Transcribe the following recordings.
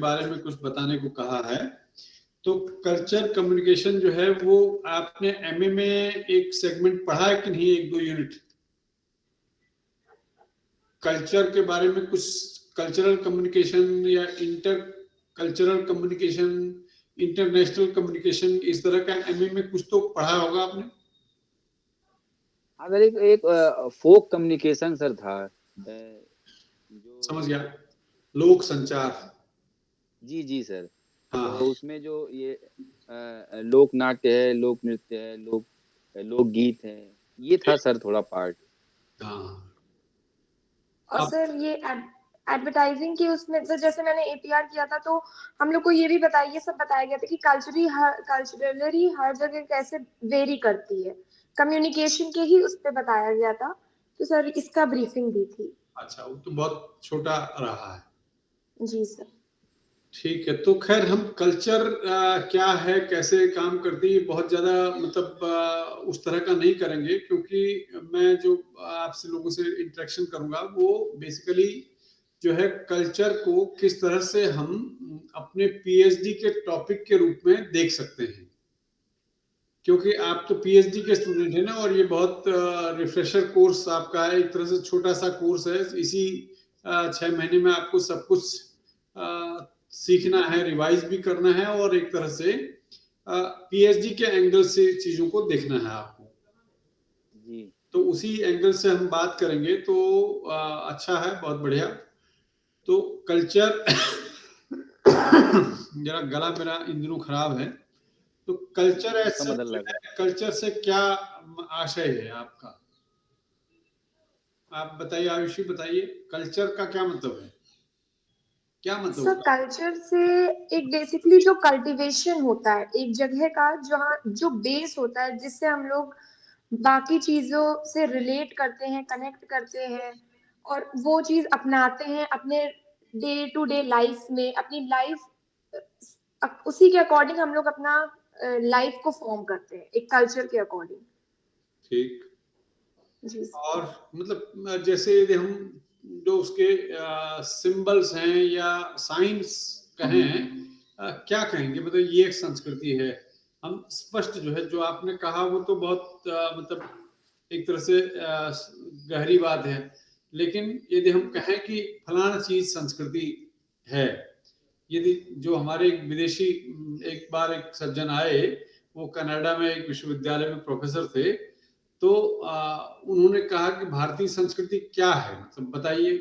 बारे में कुछ बताने को कहा है। तो कल्चर कम्युनिकेशन जो है वो आपने एमए में एक सेगमेंट पढ़ा है कि नहीं, एक दो यूनिट कल्चर के बारे में? कुछ कल्चरल कम्युनिकेशन या inter cultural communication, international communication, इस तरह का एमए में कुछ तो पढ़ा होगा आपने। अगर एक फोक कम्युनिकेशन सर था, जो समझ गया, लोक संचार। जी जी सर। हाँ तो हाँ उसमें जो ये लोक नाट्य है, लोक नृत्य है, लोकगीत है, ये था सर थोड़ा पार्ट। हाँ। और अब सर ये एडवर्टाइजिंग की उसमें सर, जैसे मैंने एपीआर किया था तो हम लोग को ये सब बताया गया था कि कल्चरली हर जगह कैसे वेरी करती है, कम्युनिकेशन के ही उस पे बताया गया था। तो सर इसका ब्रीफिंग दी थी। अच्छा, वो तो बहुत छोटा रहा है। जी सर। ठीक है, तो खैर हम कल्चर क्या है, कैसे काम करती है, बहुत ज्यादा मतलब उस तरह का नहीं करेंगे, क्योंकि मैं जो आपसे लोगों से इंटरेक्शन करूंगा वो बेसिकली जो है कल्चर को किस तरह से हम अपने पीएचडी के टॉपिक के रूप में देख सकते हैं। क्योंकि आप तो पीएचडी के स्टूडेंट हैं ना, और ये बहुत रिफ्रेशर कोर्स आपका है, एक तरह से छोटा सा कोर्स है। इसी 6 महीने में आपको सब कुछ सीखना है, रिवाइज भी करना है, और एक तरह से पीएचडी के एंगल से चीजों को देखना है आपको। जी तो उसी एंगल से हम बात करेंगे, तो अच्छा है, बहुत बढ़िया। तो कल्चर जरा गला मेरा इन दिनों खराब है। तो कल्चर मौसम ऐसा बदल जो रहा है, कल्चर से क्या आशय है आपका? आप बताइए, आयुषी बताइए, कल्चर का क्या मतलब है, क्या मतलब सर होता कल्चर से एक बेसिकली जो कल्टीवेशन होता है एक जगह का, जहाँ जो बेस होता है जिससे हम लोग बाकी चीजों से रिलेट करते हैं, कनेक्ट करते हैं, और वो चीज अपनाते हैं अपने डे टू डे लाइफ में, अपनी लाइफ उसी के अकॉर्डिंग हम लोग अपना लाइफ को फॉर्म करते हैं एक कल्चर के अकॉर्डिंग। ठीक। जी और मतलब जैसे यदि हम जो उसके सिंबल्स हैं या साइंस कहें, क्या कहेंगे, मतलब ये एक संस्कृति है। हम स्पष्ट जो है, जो आपने कहा वो तो बहुत मतलब एक तरह से गहरी बात है, लेकिन यदि हम कहें कि फलाना चीज संस्कृति है, यदि जो हमारे एक विदेशी, एक बार एक सज्जन आए, वो कनाडा में एक विश्वविद्यालय में प्रोफेसर थे, तो उन्होंने कहा कि भारतीय संस्कृति क्या है, मतलब बताइए।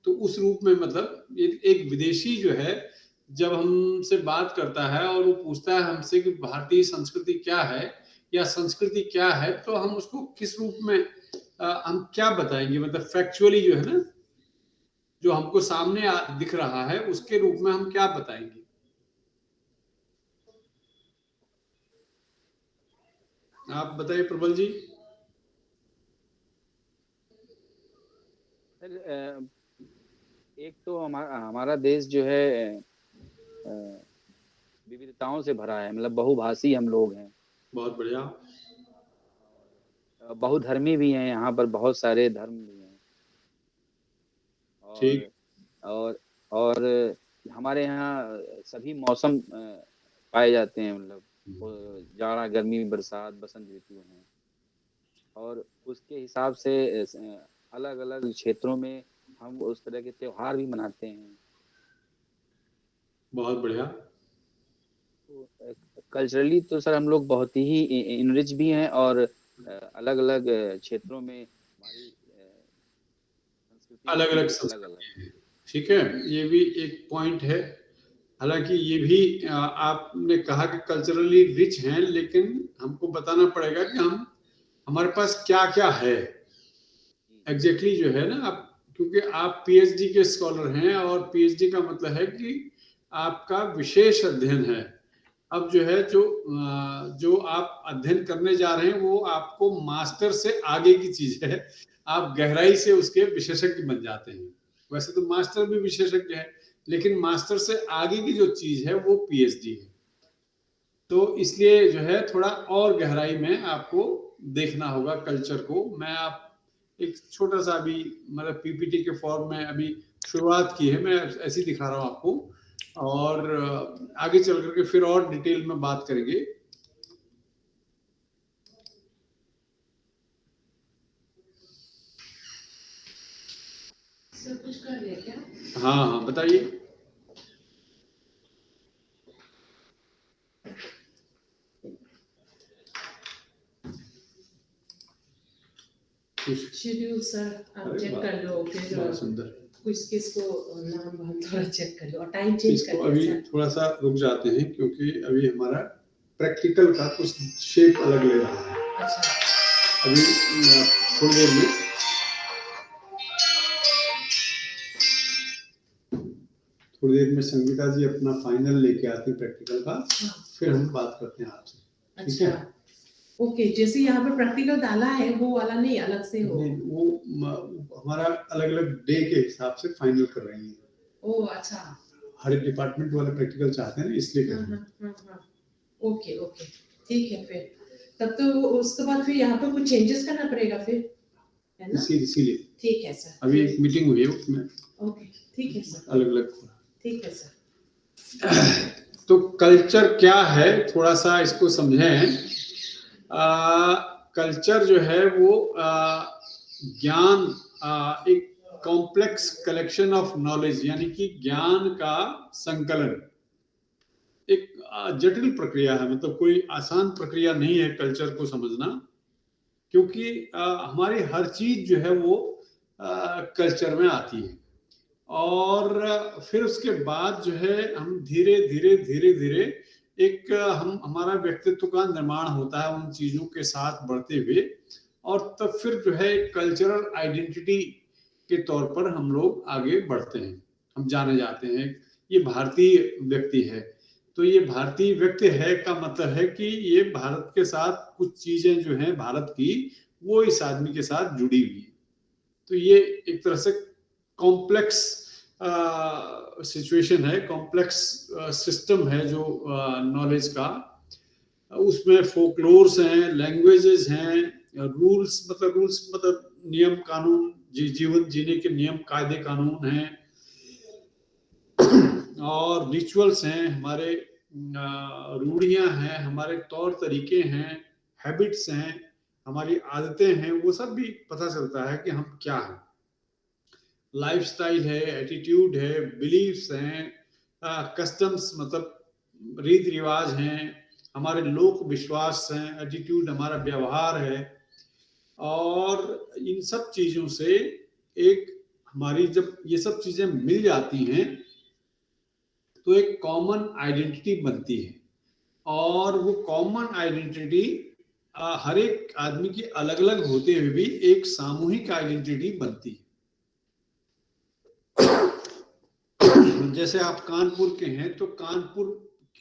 तो उस रूप में मतलब एक विदेशी जो है, जब हमसे बात करता है और वो पूछता है हमसे कि भारतीय संस्कृति क्या है या संस्कृति क्या है, तो हम उसको किस रूप में हम क्या बताएंगे, मतलब फैक्चुअली जो है ना, जो हमको सामने दिख रहा है उसके रूप में हम क्या बताएंगे? आप बताइए प्रबल जी। सर, एक तो हमारा देश जो है अ, विविधताओं से भरा है, मतलब बहुभाषी हम लोग हैं, बहुत बढ़िया। बहुधर्मी भी हैं, यहाँ पर बहुत सारे धर्म भी हैं। ठीक। और और और हमारे यहाँ सभी मौसम पाए जाते हैं, मतलब जाड़ा, गर्मी, बरसात, बसंत ऋतु हैं। और उसके हिसाब से अलग अलग क्षेत्रों में हम उस तरह के त्योहार भी मनाते हैं। बहुत बढ़िया। तो कल्चरली तो सर हम लोग बहुत ही इनरिच भी हैं, और अलग अलग क्षेत्रों में हमारी संस्कृति अलग भी अलग अलग अलग संस्कृति है, ठीक है, ये भी एक पॉइंट है। हालांकि ये भी आपने कहा कि कल्चरली रिच हैं, लेकिन हमको बताना पड़ेगा कि हम हमारे पास क्या क्या है एग्जैक्टली जो है ना। आप, क्योंकि आप पीएचडी के स्कॉलर हैं, और पीएचडी का मतलब है कि आपका विशेष अध्ययन है। अब जो है, जो आप अध्ययन करने जा रहे हैं वो आपको मास्टर से आगे की चीज है, आप गहराई से उसके विशेषज्ञ बन जाते हैं। वैसे तो मास्टर भी विशेषज्ञ है, लेकिन मास्टर से आगे की जो चीज है वो पीएचडी है। तो इसलिए जो है थोड़ा और गहराई में आपको देखना होगा कल्चर को। मैं आप एक छोटा सा अभी मतलब पीपीटी के फॉर्म में अभी शुरुआत की है, मैं ऐसी दिखा रहा हूँ आपको और आगे चल करके फिर और डिटेल में बात करेंगे। सर कुछ कर लिया क्या? हाँ बताइए। शेड्यूल सर आप चेक कर लो, फिर बहुत सुंदर। किसको नाम हम थोड़ा चेक कर लो और टाइम चेंज कर इसको लिया अभी सर। थोड़ा सा रुक जाते हैं क्योंकि अभी हमारा प्रैक्टिकल का कुछ शेप अलग ले रहा है। अच्छा अभी थोड़ी देर में संगीता जी अपना फाइनल लेके आती है प्रैक्टिकल का, फिर हम बात करते हैं आपसे। ठीक है? अच्छा ओके, जैसे यहाँ पे प्रैक्टिकल डाला है वो वाला नहीं, अलग से हो? नहीं, वो हमारा अलग अलग डे के हिसाब से फाइनल कर रही है। ओ अच्छा, हर एक डिपार्टमेंट वाले प्रैक्टिकल चाहते हैं इसलिए कर रहे हैं। ओके ओके ठीक है। फिर तब तो उसके बाद फिर यहाँ पे कुछ चेंजेस करना पड़ेगा फिर, है ना? इसीलिए ठीक है सर। अभी एक मीटिंग हुई है उसमें ओके ठीक है सर, अलग अलग। ठीक है सर। तो कल्चर क्या है थोड़ा सा इसको समझें। कल्चर जो है वो ज्ञान, एक कॉम्प्लेक्स कलेक्शन ऑफ नॉलेज, यानी कि ज्ञान का संकलन, एक जटिल प्रक्रिया है। मतलब कोई आसान प्रक्रिया नहीं है कल्चर को समझना, क्योंकि हमारी हर चीज जो है वो कल्चर में आती है। और फिर उसके बाद जो है हम धीरे धीरे एक हमारा व्यक्तित्व का निर्माण होता है उन चीजों के साथ बढ़ते हुए, और तब फिर जो है कल्चरल आइडेंटिटी के तौर पर हम लोग आगे बढ़ते हैं, हम जाने जाते हैं ये भारतीय व्यक्ति है। तो ये भारतीय व्यक्ति है का मतलब है कि ये भारत के साथ कुछ चीजें जो हैं भारत की, वो इस आदमी के साथ जुड़ी हुई है। तो ये एक तरह से कॉम्प्लेक्स सिचुएशन है, कॉम्प्लेक्स सिस्टम है जो नॉलेज का। उसमें फोकलोर्स हैं, लैंग्वेजेस हैं, रूल्स मतलब नियम कानून, जीवन जीने के नियम कायदे कानून हैं, और रिचुअल्स हैं, हमारे रूढ़ियां हैं, हमारे तौर तरीके हैं, हैबिट्स हैं, हमारी आदतें हैं, वो सब भी पता चलता है कि हम क्या हैं। लाइफस्टाइल है, एटीट्यूड है, बिलीफ्स हैं, कस्टम्स मतलब रीति रिवाज हैं, हमारे लोक विश्वास हैं, एटीट्यूड हमारा व्यवहार है। और इन सब चीजों से एक हमारी जब ये सब चीजें मिल जाती हैं तो एक कॉमन आइडेंटिटी बनती है। और वो कॉमन आइडेंटिटी हर एक आदमी की अलग अलग होते हुए भी एक सामूहिक आइडेंटिटी बनती है। जैसे आप कानपुर के हैं तो कानपुर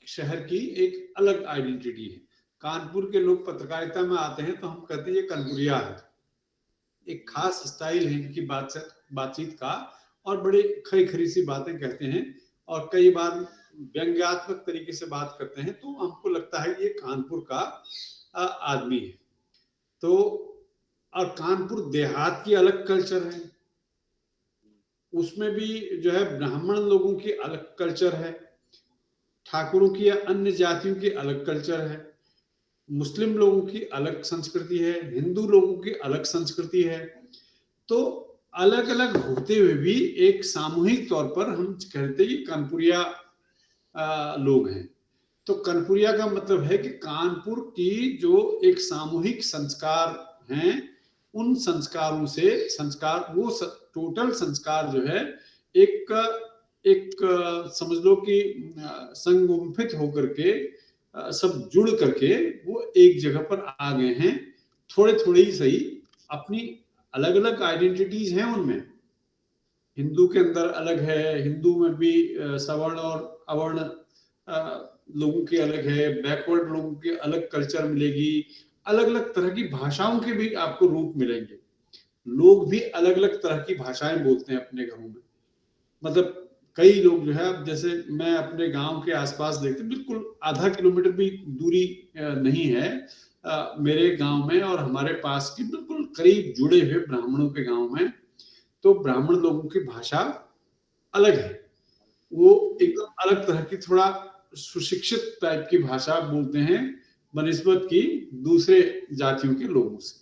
शहर की एक अलग आइडेंटिटी है। कानपुर के लोग पत्रकारिता में आते हैं तो हम कहते हैं ये कानपुरिया है। एक खास स्टाइल है इनकी बातचीत का, और बड़े खरी खरी सी बातें कहते हैं, और कई बार व्यंग्यात्मक तरीके से बात करते हैं, तो हमको लगता है ये कानपुर का आदमी है। तो और कानपुर देहात की अलग कल्चर है, उसमें भी जो है ब्राह्मण लोगों की अलग कल्चर है, ठाकुरों की या अन्य जातियों की अलग कल्चर है, मुस्लिम लोगों की अलग संस्कृति है, हिंदू लोगों की अलग संस्कृति है। तो अलग अलग होते हुए भी एक सामूहिक तौर पर हम कहते हैं कि कानपुरिया लोग हैं। तो कानपुरिया का मतलब है कि कानपुर की जो एक सामूहिक संस्कार हैं, उन संस्कारों से वो टोटल संस्कार जो है एक समझ लो कि संगुम्फित होकर के सब जुड़ करके वो एक जगह पर आ गए हैं। थोड़े थोड़े ही सही, अपनी अलग अलग आइडेंटिटीज हैं उनमें। हिंदू के अंदर अलग है, हिंदू में भी सवर्ण और अवर्ण लोगों की अलग है, बैकवर्ड लोगों की अलग कल्चर मिलेगी, अलग अलग तरह की भाषाओं के भी आपको रूप मिलेंगे। लोग भी अलग अलग तरह की भाषाएं बोलते हैं अपने घरों में। मतलब कई लोग जो है, जैसे मैं अपने गांव के आसपास देखते, बिल्कुल आधा किलोमीटर भी दूरी नहीं है मेरे गांव में और हमारे पास की बिल्कुल करीब जुड़े हुए ब्राह्मणों के गांव में, तो ब्राह्मण लोगों की भाषा अलग है। वो एकदम अलग तरह की, थोड़ा सुशिक्षित टाइप की भाषा बोलते हैं बनिस्बत की दूसरे जातियों के लोगों से।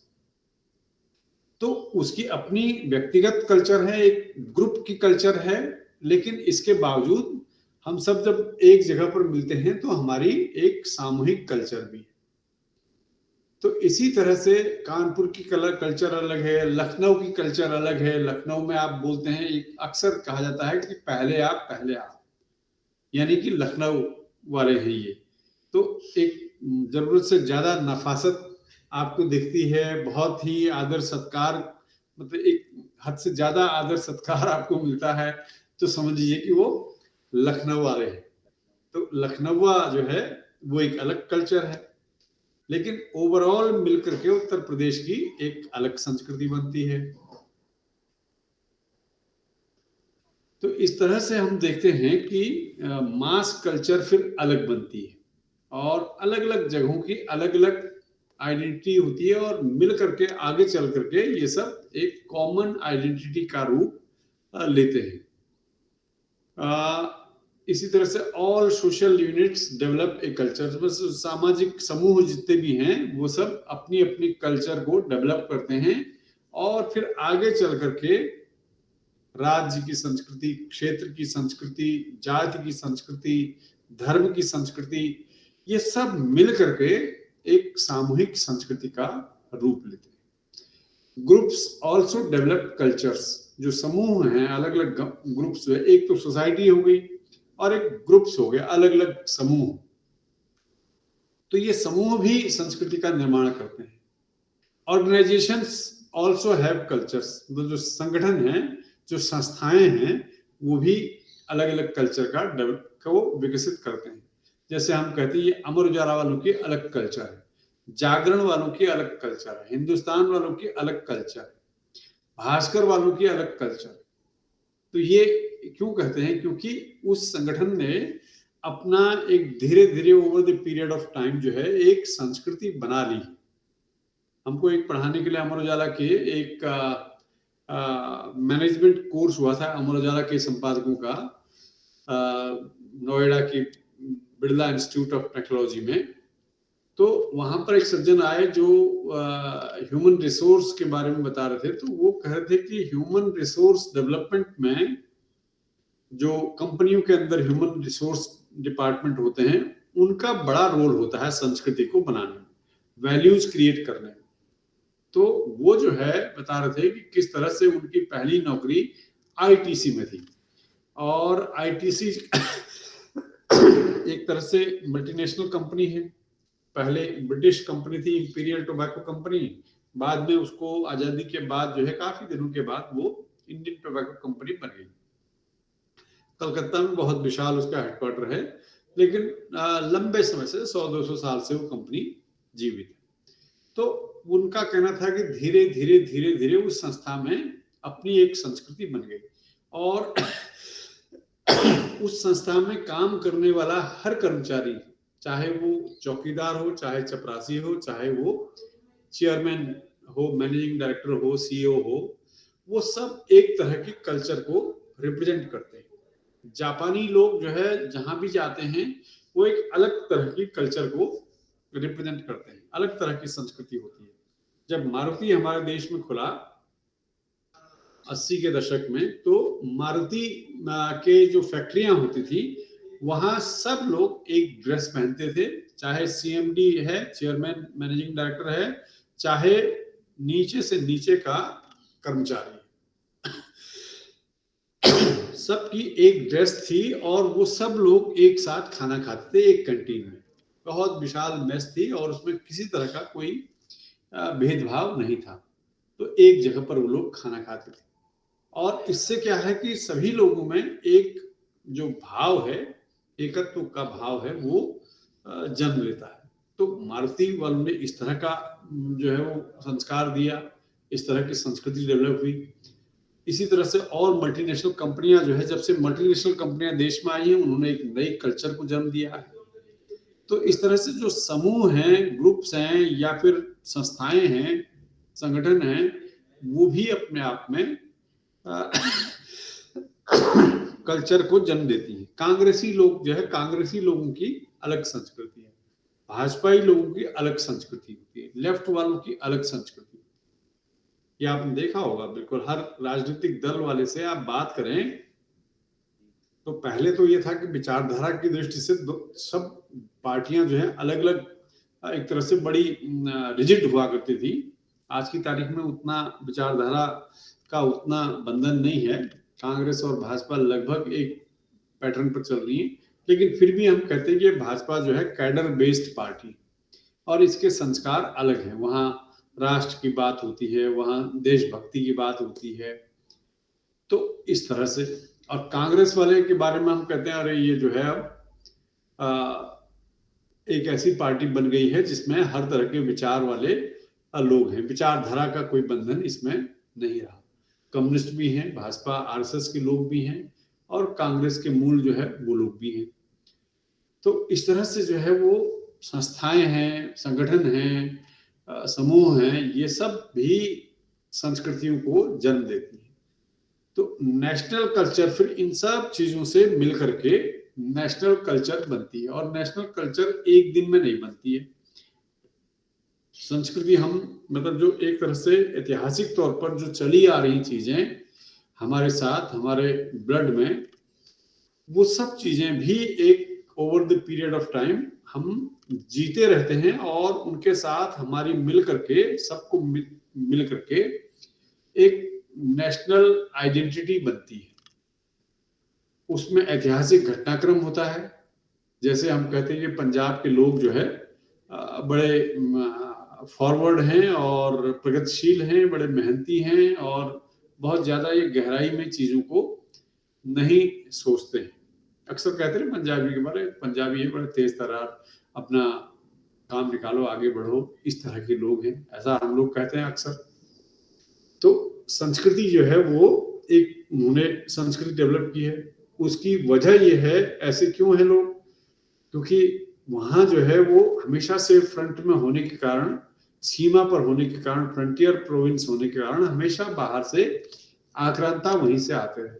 तो उसकी अपनी व्यक्तिगत कल्चर है, एक ग्रुप की कल्चर है, लेकिन इसके बावजूद हम सब जब एक जगह पर मिलते हैं तो हमारी एक सामूहिक कल्चर भी है। तो इसी तरह से कानपुर की कल्चर अलग है, लखनऊ की कल्चर अलग है। लखनऊ में आप बोलते हैं, एक अक्सर कहा जाता है कि पहले आप, यानी कि लखनऊ वाले हैं ये। तो एक जरूरत से ज्यादा नफासत आपको दिखती है, बहुत ही आदर सत्कार, मतलब एक हद से ज्यादा आदर सत्कार आपको मिलता है, तो समझ लीजिए कि वो लखनऊ वाले हैं। तो लखनऊआ जो है वो एक अलग कल्चर है, लेकिन ओवरऑल मिलकर के उत्तर प्रदेश की एक अलग संस्कृति बनती है। तो इस तरह से हम देखते हैं कि मास कल्चर फिर अलग बनती है, और अलग अलग जगहों की अलग अलग आइडेंटिटी होती है, और मिल करके आगे चल करके ये सब एक कॉमन आइडेंटिटी का रूप लेते हैं। इसी तरह से all social units develop a culture, बस सामाजिक समूह जितने भी हैं वो सब अपनी अपनी कल्चर को डेवलप करते हैं, और फिर आगे चल करके राज्य की संस्कृति, क्षेत्र की संस्कृति, जाति की संस्कृति, धर्म की संस्कृति, ये सब मिल करके एक सामूहिक संस्कृति का रूप लेते हैं। ग्रुप्स आल्सो डेवलप कल्चर्स, जो समूह हैं, अलग अलग ग्रुप्स है, एक तो सोसाइटी हो गई और एक ग्रुप्स हो गया, अलग अलग समूह। तो ये समूह भी संस्कृति का निर्माण करते हैं। ऑर्गेनाइजेशंस आल्सो हैव कल्चर्स, तो जो संगठन हैं, जो संस्थाएं हैं, वो भी अलग अलग कल्चर को विकसित करते हैं। जैसे हम कहते हैं, ये अमर उजाला वालों की अलग कल्चर है, जागरण वालों की अलग कल्चर है, हिंदुस्तान वालों की अलग कल्चर है, भास्कर वालों की अलग कल्चर है। तो ये क्यों कहते हैं? क्योंकि उस संगठन ने अपना एक धीरे धीरे over the period of time जो है एक संस्कृति बना ली। हमको एक पढ़ाने के लिए अमर उजाला के एक मैनेजमेंट कोर्स हुआ था अमर उजाला के संपादकों का, नोएडा की बिरला इंस्टीट्यूट ऑफ टेक्नोलॉजी में। तो वहां पर एक सज्जन आए जो ह्यूमन रिसोर्स के बारे में बता रहे थे। तो वो कह रहे थे कि ह्यूमन रिसोर्स डेवलपमेंट में जो कंपनियों के अंदर ह्यूमन रिसोर्स डिपार्टमेंट होते हैं, उनका बड़ा रोल होता है संस्कृति को बनाने में, वैल्यूज क्रिएट करने में। तो वो जो है बता रहे थे कि किस तरह से उनकी पहली नौकरी आईटीसी में थी, और आईटीसी एक तरह से मल्टीनेशनल कंपनी है। पहले ब्रिटिश कंपनी थी, इंपीरियल टोबैको कंपनी, बाद में उसको आजादी के बाद जो है काफी दिनों के बाद वो इंडियन टोबैको कंपनी बन गई। कलकत्ता में बहुत विशाल उसका हेडक्वार्टर है, लेकिन लंबे समय से 100-200 साल से वो कंपनी जीवित है। तो उनका कहना था कि धीरे धीरे धीरे धीरे उस संस्था में अपनी एक संस्कृति बन गई, और उस संस्था में काम करने वाला हर कर्मचारी, चाहे वो चौकीदार हो, चाहे चपरासी हो, चाहे वो चेयरमैन हो, मैनेजिंग डायरेक्टर हो, सीईओ हो, वो सब एक तरह की कल्चर को रिप्रेजेंट करते हैं। जापानी लोग जो है जहां भी जाते हैं, वो एक अलग तरह की कल्चर को रिप्रेजेंट करते हैं, अलग तरह की संस्कृति होती है। जब मारुति हमारे देश में खुला 80 के दशक में, तो मारुति के जो फैक्ट्रियां होती थी, वहां सब लोग एक ड्रेस पहनते थे, चाहे सीएमडी है, चेयरमैन मैनेजिंग डायरेक्टर है, चाहे नीचे से नीचे का कर्मचारी, सबकी एक ड्रेस थी, और वो सब लोग एक साथ खाना खाते थे एक कैंटीन में। बहुत विशाल मेस थी, और उसमें किसी तरह का कोई भेदभाव नहीं था। तो एक जगह पर वो लोग खाना खाते थे, और इससे क्या है कि सभी लोगों में एक जो भाव है, एकत्व का भाव है, वो जन्म लेता है। तो मारुति वालों ने इस तरह का जो है वो संस्कार दिया, इस तरह की संस्कृति डेवलप हुई। इसी तरह से और मल्टीनेशनल कंपनियां जो है, जब से मल्टीनेशनल कंपनियां देश में आई हैं, उन्होंने एक नई कल्चर को जन्म दिया है। तो इस तरह से जो समूह हैं, ग्रुप्स हैं, या फिर संस्थाएं हैं, संगठन हैं, वो भी अपने आप में कल्चर को जन्म देती है। कांग्रेसी लोग जो है, कांग्रेसी लोगों की अलग संस्कृति है, भाजपाई लोगों की अलग संस्कृति होती है, लेफ्ट वालों की अलग संस्कृति। ये आपने देखा होगा, बिल्कुल हर राजनीतिक दल वाले से आप बात करें तो पहले तो ये था कि विचारधारा की दृष्टि से सब पार्टियां जो है अलग अलग एक तरह से बड़ी रिजिड हुआ करती थी। आज की तारीख में उतना विचारधारा का उतना बंधन नहीं है। कांग्रेस और भाजपा लगभग एक पैटर्न पर चल रही है, लेकिन फिर भी हम कहते हैं कि भाजपा जो है कैडर बेस्ड पार्टी और इसके संस्कार अलग हैं। वहाँ राष्ट्र की बात होती है, वहाँ देशभक्ति की बात होती है। तो इस तरह से, और कांग्रेस वाले के बारे में हम कहते हैं अरे ये जो है अब एक ऐसी पार्टी बन गई है जिसमें हर तरह के विचार वाले लोग हैं, विचारधारा का कोई बंधन इसमें नहीं रहा। कम्युनिस्ट भी हैं, भाजपा आरएसएस के लोग भी हैं और कांग्रेस के मूल जो है वो लोग भी हैं। तो इस तरह से जो है वो संस्थाएं हैं, संगठन हैं, समूह हैं, ये सब भी संस्कृतियों को जन्म देती हैं। तो नेशनल कल्चर फिर इन सब चीजों से मिल करके नेशनल कल्चर बनती है, और नेशनल कल्चर एक दिन में नहीं बनती है। संस्कृति हम मतलब जो एक तरह से ऐतिहासिक तौर पर जो चली आ रही चीजें हमारे साथ, हमारे ब्लड में, वो सब चीजें भी एक over the period of time हम जीते रहते हैं और उनके साथ हमारी मिल करके, सबको मिल करके एक नेशनल आइडेंटिटी बनती है। उसमें ऐतिहासिक घटनाक्रम होता है। जैसे हम कहते हैं कि पंजाब के लोग जो है बड़े फॉरवर्ड हैं और प्रगतिशील हैं, बड़े मेहनती हैं और बहुत ज्यादा ये गहराई में चीजों को नहीं सोचते हैं। अक्सर कहते हैं पंजाबी के बारे, पंजाबी है बड़े तेज तर्रार, अपना काम निकालो, आगे बढ़ो, इस तरह के लोग हैं, ऐसा हम लोग कहते हैं अक्सर। तो संस्कृति जो है वो एक उन्होंने संस्कृति डेवलप की है। उसकी वजह ये है, ऐसे क्यों है लोग, क्योंकि वहां जो है वो हमेशा से फ्रंट में होने के कारण, सीमा पर होने के कारण, फ्रंटियर प्रोविंस होने के कारण हमेशा बाहर से आक्रांता वहीं से आते रहे,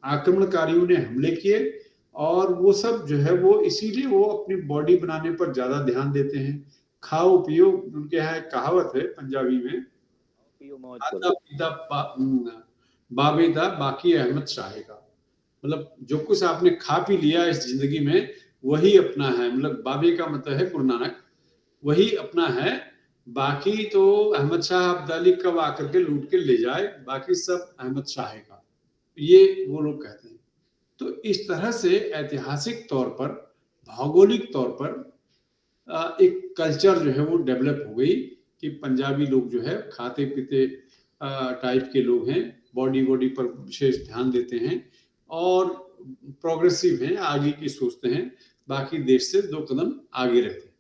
आक्रमणकारियों ने हमले किए, और वो सब जो है वो इसीलिए वो अपनी बॉडी बनाने पर ज्यादा ध्यान देते हैं। खाओ पियो, उनके यहाँ एक कहावत है पंजाबी में, आधा पीदा बाबेदा बाकी अहमद शाहे का, मतलब जो कुछ आपने खा पी लिया इस जिंदगी में वही अपना है, मतलब बाबे का मतलब है गुरु नानक, वही अपना है, बाकी तो अहमद शाह अब्दाली कब आकर के लूट के ले जाए, बाकी सब अहमद शाह का, ये वो लोग कहते हैं। तो इस तरह से ऐतिहासिक तौर पर, भौगोलिक तौर पर एक कल्चर जो है वो डेवलप हो गई कि पंजाबी लोग जो है खाते पीते टाइप के लोग हैं, बॉडी पर विशेष ध्यान देते हैं और प्रोग्रेसिव हैं, आगे की सोचते हैं, बाकी देश से 2 कदम आगे रहते हैं।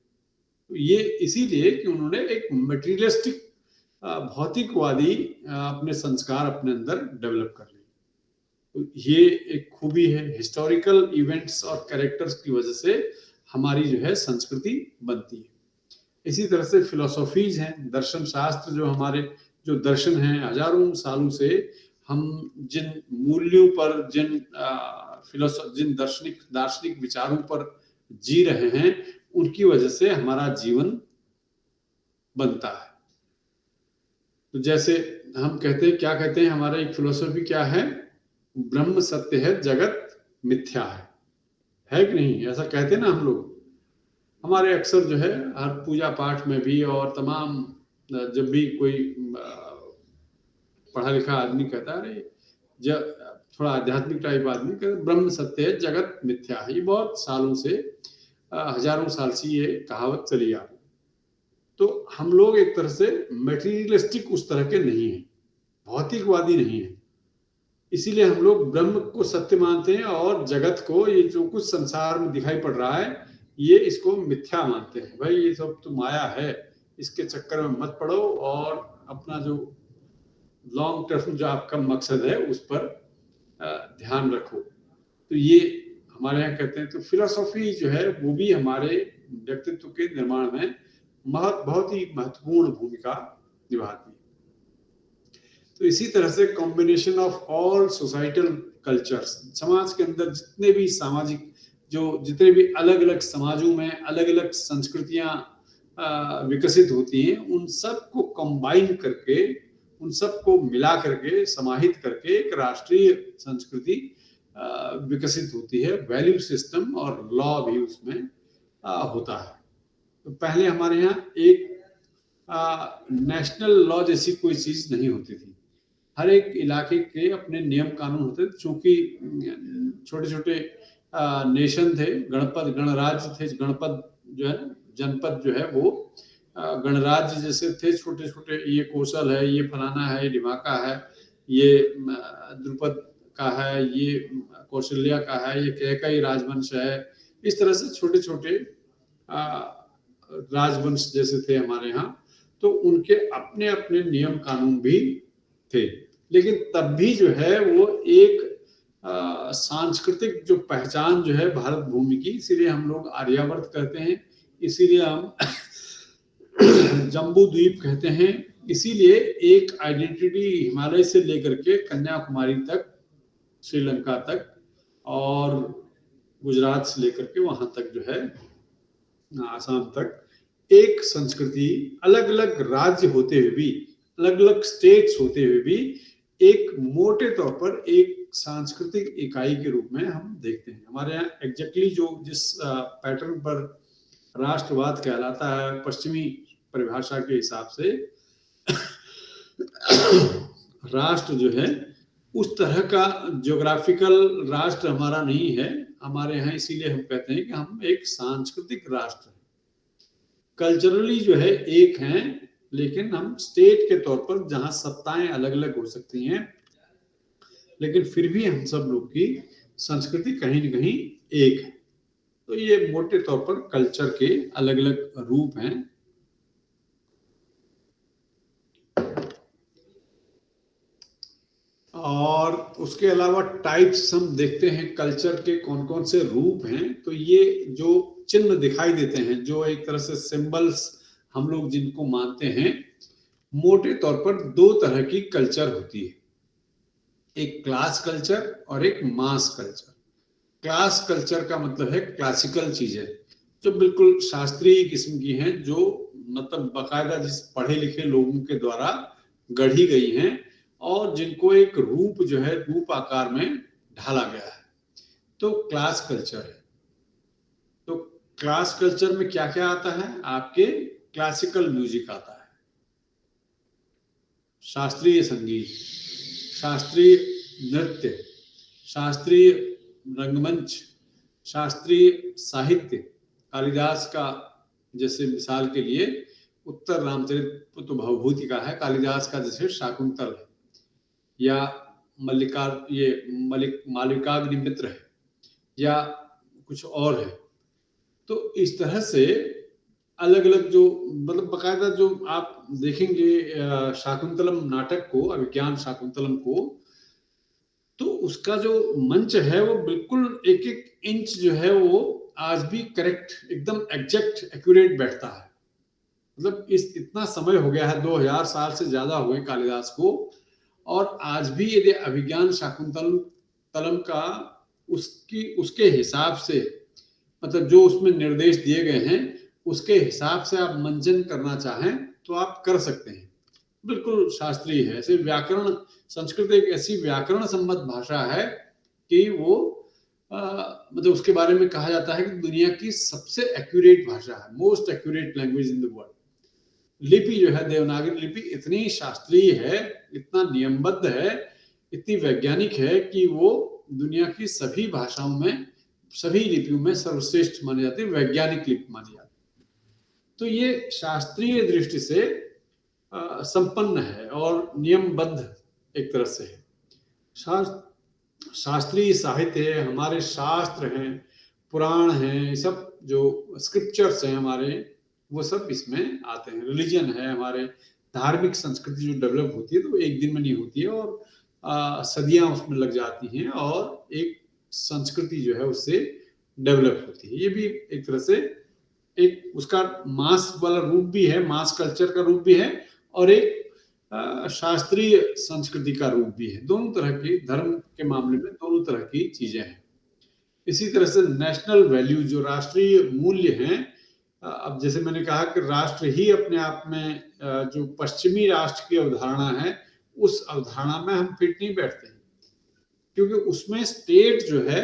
तो ये इसीलिए कि उन्होंने एक मटेरियलिस्टिक भौतिकवादी अपने संस्कार अपने अंदर डेवलप कर लिए। तो ये एक खूबी है, हिस्टोरिकल इवेंट्स और कैरेक्टर्स की वजह से हमारी जो है संस्कृति बनती है। इसी तरह से फिलोसॉफीज हैं, दर्शन शास्त्र जो हमारे जो दर्शन हैं, हजारों सालों से हम जिन मूल्यों पर, जिन दार्शनिक विचारों पर जी रहे हैं, उनकी वजह से हमारा जीवन बनता है। तो जैसे हम कहते हैं, क्या कहते हैं, हमारा एक फिलोसॉफी क्या है, ब्रह्म सत्य है, जगत मिथ्या है कि नहीं, ऐसा कहते हैं ना हम लोग। हमारे अक्सर जो है हर पूजा पाठ में भी और तमाम जब भी कोई पढ़ा लिखा आदमी कहता है, थोड़ा आध्यात्मिक टाइप आदमी कहता, ब्रह्म सत्य है, जगत मिथ्या है। ये बहुत सालों से, हजारों साल से ये कहावत चली आ रही। तो हम लोग एक तरह से मटेरियलिस्टिक उस तरह के नहीं हैं, भौतिकवादी नहीं है, इसीलिए हम लोग ब्रह्म को सत्य मानते हैं और जगत को, ये जो कुछ संसार में दिखाई पड़ रहा है, ये इसको मिथ्या मानते हैं। भाई ये सब तो माया है, इसके चक्कर में मत पड़ो और अपना जो लॉन्ग टर्म जो आपका मकसद है उस पर ध्यान रखो। तो ये हमारे यहाँ कहते हैं। तो फिलोसॉफी जो है वो भी हमारे व्यक्तित्व के निर्माण में बहुत ही महत्वपूर्ण भूमिका निभाती है। तो इसी तरह से combination of all societal cultures, समाज के अंदर जितने भी सामाजिक जितने भी अलग अलग समाजों में अलग अलग संस्कृतियां विकसित होती हैं, उन सब को कंबाइन करके, उन सब को मिला करके, समाहित करके एक राष्ट्रीय संस्कृति विकसित होती है। वैल्यू सिस्टम और लॉ भी उसमें होता है। तो पहले हमारे यहाँ एक नेशनल लॉ जैसी कोई चीज नहीं होती थी। हर एक इलाके के अपने नियम कानून होते थे, चूंकि छोटे छोटे नेशन थे, गणराज्य थे। गणपद जो है, जनपद जो है वो गणराज्य जैसे थे, छोटे छोटे। ये कौशल है, ये फलाना है, ये ढिमाका है, ये द्रुपद का है, ये कौशल्या का है, ये कैकई राजवंश है। इस तरह से छोटे छोटे राजवंश जैसे थे हमारे यहाँ। तो उनके अपने अपने नियम कानून भी थे, लेकिन तब भी जो है वो एक सांस्कृतिक जो पहचान जो है भारत भूमि की, इसीलिए हम लोग आर्यावर्त कहते हैं, इसीलिए हम जम्बू द्वीप कहते हैं, इसीलिए एक आइडेंटिटी हिमालय से लेकर के कन्याकुमारी तक, श्रीलंका तक और गुजरात से लेकर के वहां तक जो है आसाम तक, एक संस्कृति, अलग अलग राज्य होते हुए भी, अलग अलग स्टेट्स होते हुए भी एक मोटे तौर पर एक सांस्कृतिक इकाई के रूप में हम देखते हैं। हमारे यहाँ एग्जैक्टली जो जिस पैटर्न पर राष्ट्रवाद कहलाता है पश्चिमी परिभाषा के हिसाब से, राष्ट्र जो है उस तरह का ज्योग्राफिकल राष्ट्र हमारा नहीं है हमारे यहाँ। इसीलिए हम कहते हैं कि हम एक सांस्कृतिक राष्ट्र हैं। कल्चरली जो है एक हैं, लेकिन हम स्टेट के तौर पर जहां सत्ताएं अलग अलग हो सकती हैं, लेकिन फिर भी हम सब लोग की संस्कृति कहीं न कहीं एक है। तो ये मोटे तौर पर कल्चर के अलग अलग रूप हैं। और उसके अलावा टाइप्स हम देखते हैं कल्चर के कौन कौन से रूप हैं। तो ये जो चिन्ह दिखाई देते हैं, जो एक तरह से सिंबल्स हम लोग जिनको मानते हैं, मोटे तौर पर दो तरह की कल्चर होती है, एक क्लास कल्चर और एक मास कल्चर। क्लास कल्चर का मतलब है क्लासिकल चीजें जो बिल्कुल शास्त्रीय किस्म की हैं, जो मतलब बाकायदा जिस पढ़े लिखे लोगों के द्वारा गढ़ी गई हैं और जिनको एक रूप जो है रूप आकार में ढाला गया है, तो क्लास कल्चर है। तो क्लास कल्चर में क्या क्या आता है? आपके क्लासिकल म्यूजिक आता है, शास्त्रीय संगीत, शास्त्रीय नृत्य, शास्त्रीय रंगमंच, शास्त्रीय साहित्य। कालिदास का जैसे मिसाल के लिए उत्तर रामचरित तो भवभूति का है, कालिदास का जैसे शाकुंतल है, या मालविकाग्निमित्र है, या कुछ और है। तो इस तरह से अलग अलग जो मतलब बाकायदा जो आप देखेंगे शाकुंतलम नाटक को, अभिज्ञान शाकुंतलम को, तो उसका जो मंच है वो बिल्कुल एक एक इंच जो है वो आज भी करेक्ट, एकदम एग्जैक्ट, एक्यूरेट बैठता है। मतलब इतना समय हो गया है, 2000 साल से ज्यादा हुए कालिदास को, और आज भी यदि अभिज्ञान शाकुंतलम का उसके हिसाब से, मतलब जो उसमें निर्देश दिए गए हैं उसके हिसाब से आप मंचन करना चाहें तो आप कर सकते हैं। बिल्कुल शास्त्रीय है। ऐसे व्याकरण, संस्कृत एक ऐसी व्याकरण संबद्ध भाषा है कि वो मतलब उसके बारे में कहा जाता है कि दुनिया की सबसे एक्यूरेट भाषा है, most accurate language in the world. लिपि जो है देवनागरी लिपि इतनी शास्त्रीय है, इतना नियमबद्ध है, इतनी वैज्ञानिक है कि वो दुनिया की सभी भाषाओं में, सभी लिपियों में सर्वश्रेष्ठ मानी जाती है, वैज्ञानिक लिपि मानी जाती है। तो ये शास्त्रीय दृष्टि से संपन्न है और नियमबद्ध एक तरह से है। शास्त्रीय साहित्य है, हमारे शास्त्र हैं, पुराण हैं, ये सब जो स्क्रिप्चर्स हैं हमारे, वो सब इसमें आते हैं। रिलीजन है, हमारे धार्मिक संस्कृति जो डेवलप होती है तो एक दिन में नहीं होती है, और सदियां उसमें लग जाती हैं, और एक संस्कृति जो है उससे डेवलप होती है। ये भी एक तरह से एक उसका मास वाला रूप भी है, मास कल्चर का रूप भी है, और एक शास्त्रीय संस्कृति का रूप भी है। दोनों तरह की, धर्म के मामले में दोनों तरह की चीजें हैं। इसी तरह से नेशनल वैल्यू, जो राष्ट्रीय मूल्य हैं, अब जैसे मैंने कहा कि राष्ट्र ही अपने आप में, जो पश्चिमी राष्ट्र की अवधारणा है, उस अवधारणा में हम फिट नहीं बैठते हैं, क्योंकि उसमें स्टेट जो है,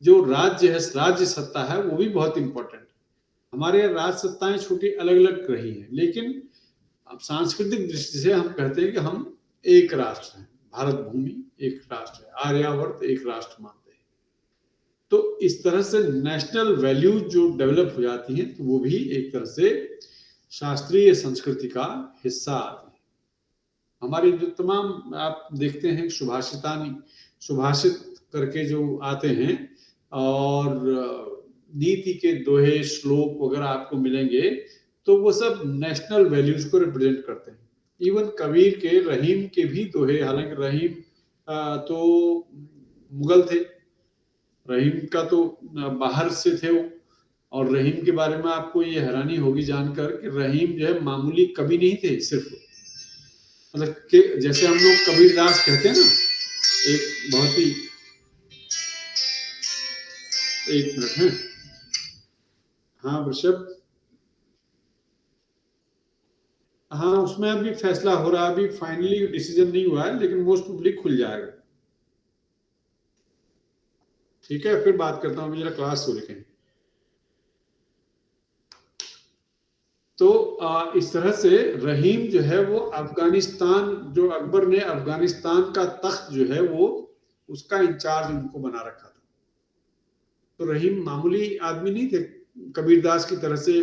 जो राज्य है, राज्य सत्ता है, वो भी बहुत इंपॉर्टेंट है। हमारे यहाँ राज्य सत्ताएं छोटी अलग अलग रही हैं, लेकिन अब सांस्कृतिक दृष्टि से हम कहते हैं कि हम एक राष्ट्र हैं, भारत भूमि एक राष्ट्र है, आर्यावर्त एक राष्ट्र मानते हैं। तो इस तरह से नेशनल वैल्यू जो डेवलप हो जाती हैं, तो वो भी एक तरह से शास्त्रीय संस्कृति का हिस्सा आती है। हमारे जो तमाम, आप देखते हैं सुभाषित करके जो आते हैं, और नीति के दोहे, श्लोक वगैरह आपको मिलेंगे, तो वो सब नेशनल वैल्यूज को रिप्रेजेंट करते हैं। इवन कबीर के, रहीम के भी दोहे, हालांकि रहीम तो मुगल थे, रहीम का तो बाहर से थे वो, और रहीम के बारे में आपको ये हैरानी होगी जानकर कि रहीम जो है मामूली कवि नहीं थे सिर्फ, मतलब कि जैसे हम लोग कबीरदास कहते हैं ना, एक बहुत ही, एक मिनट है, हाँ वृषभ, हाँ उसमें अभी फैसला हो रहा है, अभी फाइनली डिसीजन नहीं हुआ है, लेकिन मोस्ट प्रोबेबली खुल जाएगा। ठीक है, फिर बात करता हूँ, मेरा क्लास हो रही है। तो इस तरह से रहीम जो है वो अफगानिस्तान, जो अकबर ने अफगानिस्तान का तख्त जो है वो उसका इंचार्ज उनको बना रखा था। तो रहीम मामूली आदमी नहीं थे, कबीरदास की तरह से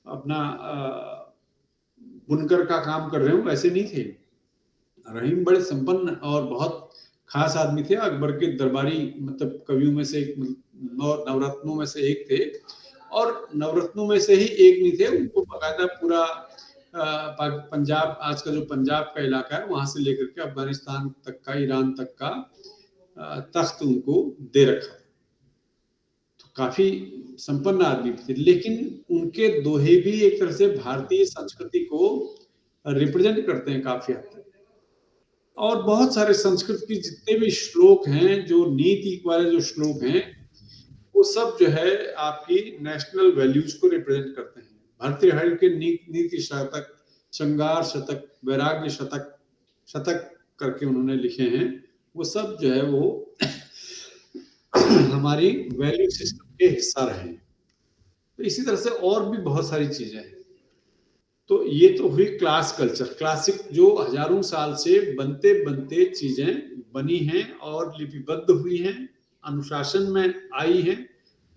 अपना बुनकर का काम कर रहे हो वैसे नहीं थे। रहीम बड़े संपन्न और बहुत खास आदमी थे, अकबर के दरबारी, मतलब कवियों में से एक, नवरत्नों में से एक थे, और नवरत्नों में से ही एक नहीं थे, उनको बाकायदा पूरा पंजाब, आज का जो पंजाब का इलाका है, वहां से लेकर के अफगानिस्तान तक का, ईरान तक का तख्त उनको दे रखा। तो काफी संपन्न आदमी थे, लेकिन उनके दोहे भी एक तरह से भारतीय संस्कृति को रिप्रेजेंट करते हैं काफी हद तक। और बहुत सारे संस्कृत की जितने भी श्लोक हैं, जो नीति वाले जो श्लोक हैं, वो सब जो है आपकी नेशनल वैल्यूज को रिप्रेजेंट करते हैं। भर्तृहरि के नीति शतक, श्रृंगार शतक, वैराग्य शतक करके उन्होंने लिखे हैं, वो सब जो है वो हमारी वैल्यू सिस्टम के हिस्सा रहे हैं। तो इसी तरह से और भी बहुत सारी चीजें हैं। तो ये तो हुई क्लास कल्चर, क्लासिक, जो हजारों साल से बनते बनते चीजें बनी हैं और लिपिबद्ध हुई हैं, अनुशासन में आई हैं।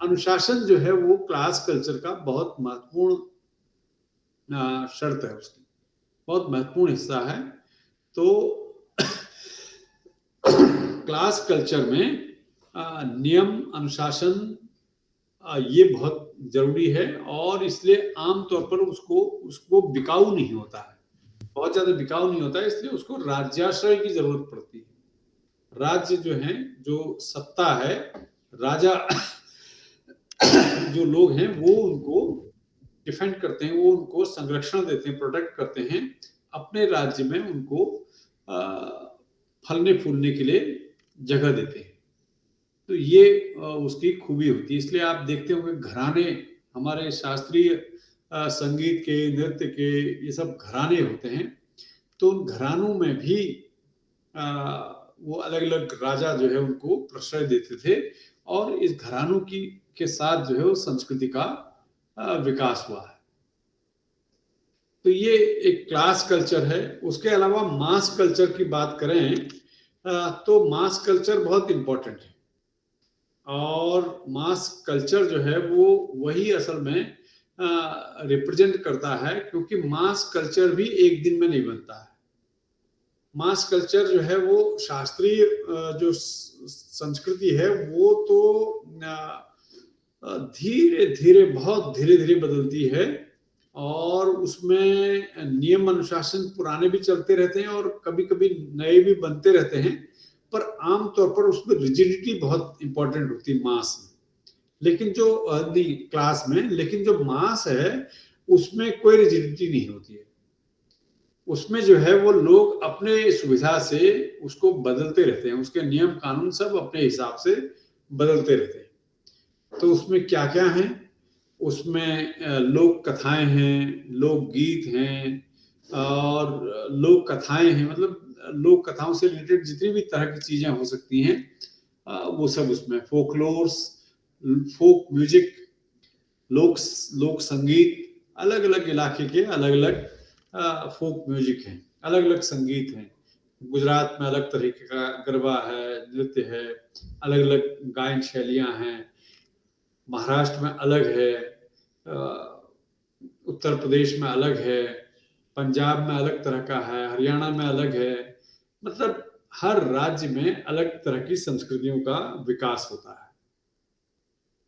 अनुशासन जो है वो क्लास कल्चर का बहुत महत्वपूर्ण शर्त है, उसकी बहुत महत्वपूर्ण हिस्सा है। तो क्लास कल्चर में नियम, अनुशासन, ये बहुत जरूरी है, और इसलिए आमतौर पर उसको बिकाऊ नहीं होता है, बहुत ज्यादा बिकाऊ नहीं होता है, इसलिए उसको राज्याश्रय की जरूरत पड़ती है। राज्य जो है, जो सत्ता है, राजा जो लोग हैं, वो उनको डिफेंड करते हैं, वो उनको संरक्षण देते हैं, प्रोटेक्ट करते हैं, अपने राज्य में उनको फलने फूलने के लिए जगह देते हैं। तो ये उसकी खूबी होती है। इसलिए आप देखते होंगे घराने, हमारे शास्त्रीय संगीत के, नृत्य के, ये सब घराने होते हैं। तो उन घरानों में भी वो अलग अलग राजा जो है उनको प्रश्रय देते थे, और इस घरानों के साथ जो है वो संस्कृति का विकास हुआ है। तो ये एक क्लास कल्चर है। उसके अलावा मास कल्चर की बात करें तो मास कल्चर बहुत इंपॉर्टेंट है, और मास कल्चर जो है वो वही असल में रिप्रेजेंट करता है, क्योंकि मास कल्चर भी एक दिन में नहीं बनता है। मास कल्चर जो है वो शास्त्रीय जो संस्कृति है वो तो धीरे धीरे, बहुत धीरे धीरे बदलती है, और उसमें नियम अनुशासन पुराने भी चलते रहते हैं और कभी कभी नए भी बनते रहते हैं, पर आमतौर पर उसमें रिजिडिटी बहुत इंपॉर्टेंट होती है मास में। लेकिन जो क्लास में, लेकिन जो मास है उसमें कोई रिजिडिटी नहीं होती है। उसमें जो है वो लोग अपने सुविधा से उसको बदलते रहते हैं, उसके नियम कानून सब अपने हिसाब से बदलते रहते हैं। तो उसमें क्या-क्या है? उसमें लोक कथाएँ हैं, लोकगीत हैं और लोक कथाएँ हैं, मतलब लोक कथाओं से रिलेटेड जितनी भी तरह की चीज़ें हो सकती हैं वो सब उसमें फ़ोकलोर्स, फ़ोक म्यूज़िक, लोक संगीत, अलग-अलग इलाके के अलग-अलग फ़ोक म्यूज़िक हैं, अलग-अलग संगीत हैं। गुजरात में अलग तरीके का गरबा है, नृत्य है, अलग-अलग गायन शैलियाँ हैं। महाराष्ट्र में अलग है, उत्तर प्रदेश में अलग है, पंजाब में अलग तरह का है, हरियाणा में अलग है। मतलब हर राज्य में अलग तरह की संस्कृतियों का विकास होता है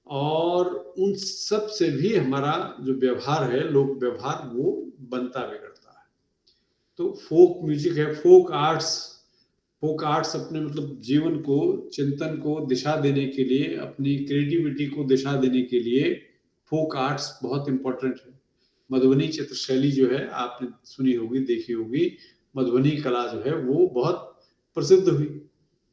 और उन सब से भी हमारा जो व्यवहार है, लोक व्यवहार, वो बनता बिगड़ता है। तो फ़ोक म्यूज़िक है, फ़ोक आर्ट्स अपने मतलब जीवन को, चिंतन को दिशा देने के लिए, अपनी क्रिएटिविटी को दिशा देने के लिए फ़ोक आर्ट्स बहुत इम्पोर्टेंट है। मधुबनी चित्रशैली जो है आपने सुनी होगी, देखी होगी, मधुबनी कला जो है वो बहुत प्रसिद्ध हुई।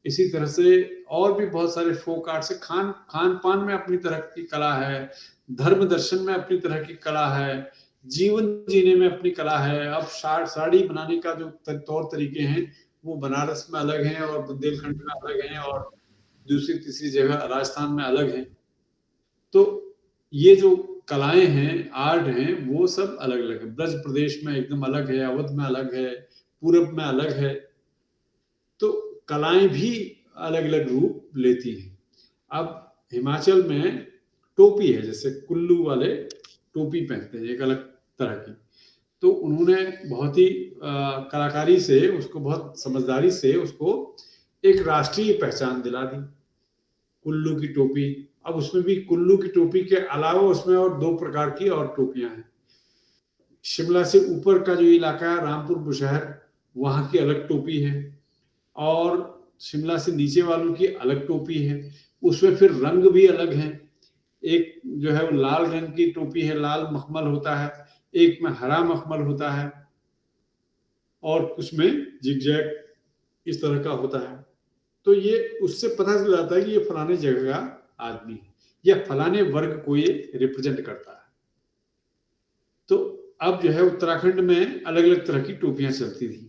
इसी तरह से और भी बहुत सारे फ़ोक आर्ट्स हैं, खान-पान में अपनी तरह की कला है, धर्म दर्शन में अपनी तरह की कला है, जीवन जीने में अपनी कला है। अब साड़ी बनाने का जो तौर तरीके हैं वो बनारस में अलग हैं और बुंदेलखंड में अलग हैं और दूसरी तीसरी जगह राजस्थान में अलग हैं। तो ये जो कलाएँ हैं, आर्ट हैं, वो सब अलग-अलग हैं। ब्रज प्रदेश में एकदम अलग है, अवध में अलग है, पूरब में अलग है। तो कलाएँ भी अलग-अलग रूप लेती हैं। अब हिमाचल में टोपी है, जैसे कुल्लू वाले टोपी पहनते हैं एक अलग तरह की। तो उन्होंने बहुत ही कलाकारी से उसको, बहुत समझदारी से उसको एक राष्ट्रीय पहचान दिला दी, कुल्लू की टोपी। अब उसमें भी कुल्लू की टोपी के अलावा उसमें और 2 प्रकार की और टोपियाँ हैं। शिमला से ऊपर का जो इलाका है, रामपुर बुशहर, वहाँ की अलग टोपी है और शिमला से नीचे वालों की अलग टोपी है। उसमें फिर रंग भी अलग हैं। एक जो है वो लाल रंग की टोपी है, लाल मखमल होता है, एक में हरा मखमल होता है और कुछ में ज़िगज़ैग इस तरह का होता है। तो ये उससे पता चल जाता है कि ये फलाने जगह का आदमी है या फलाने वर्ग को ये रिप्रेजेंट करता है। तो अब जो है उत्तराखंड में अलग-अलग तरह की टोपियाँ चलती थी।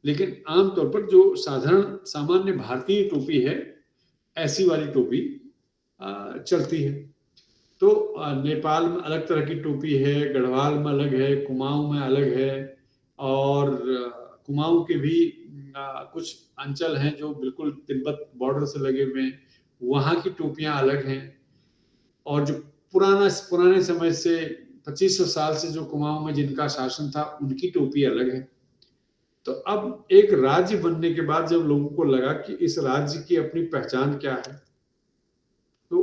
लेकिन आम तौर पर जो साधारण सामान्य भारतीय टोपी है, ऐसी वाली टोपी चलती है। तो नेपाल में अलग तरह की टोपी है, गढ़वाल में अलग है, कुमाऊँ में अलग है और कुमाऊँ के भी कुछ अंचल हैं जो बिल्कुल तिब्बत बॉर्डर से लगे हुए हैं, वहाँ की टोपियाँ अलग हैं और जो पुराने समय से 2500 साल से जो कुमाऊँ में जिनका शासन था, उनकी टोपी अलग है। तो अब एक राज्य बनने के बाद जब लोगों को लगा कि इस राज्य की अपनी पहचान क्या है, तो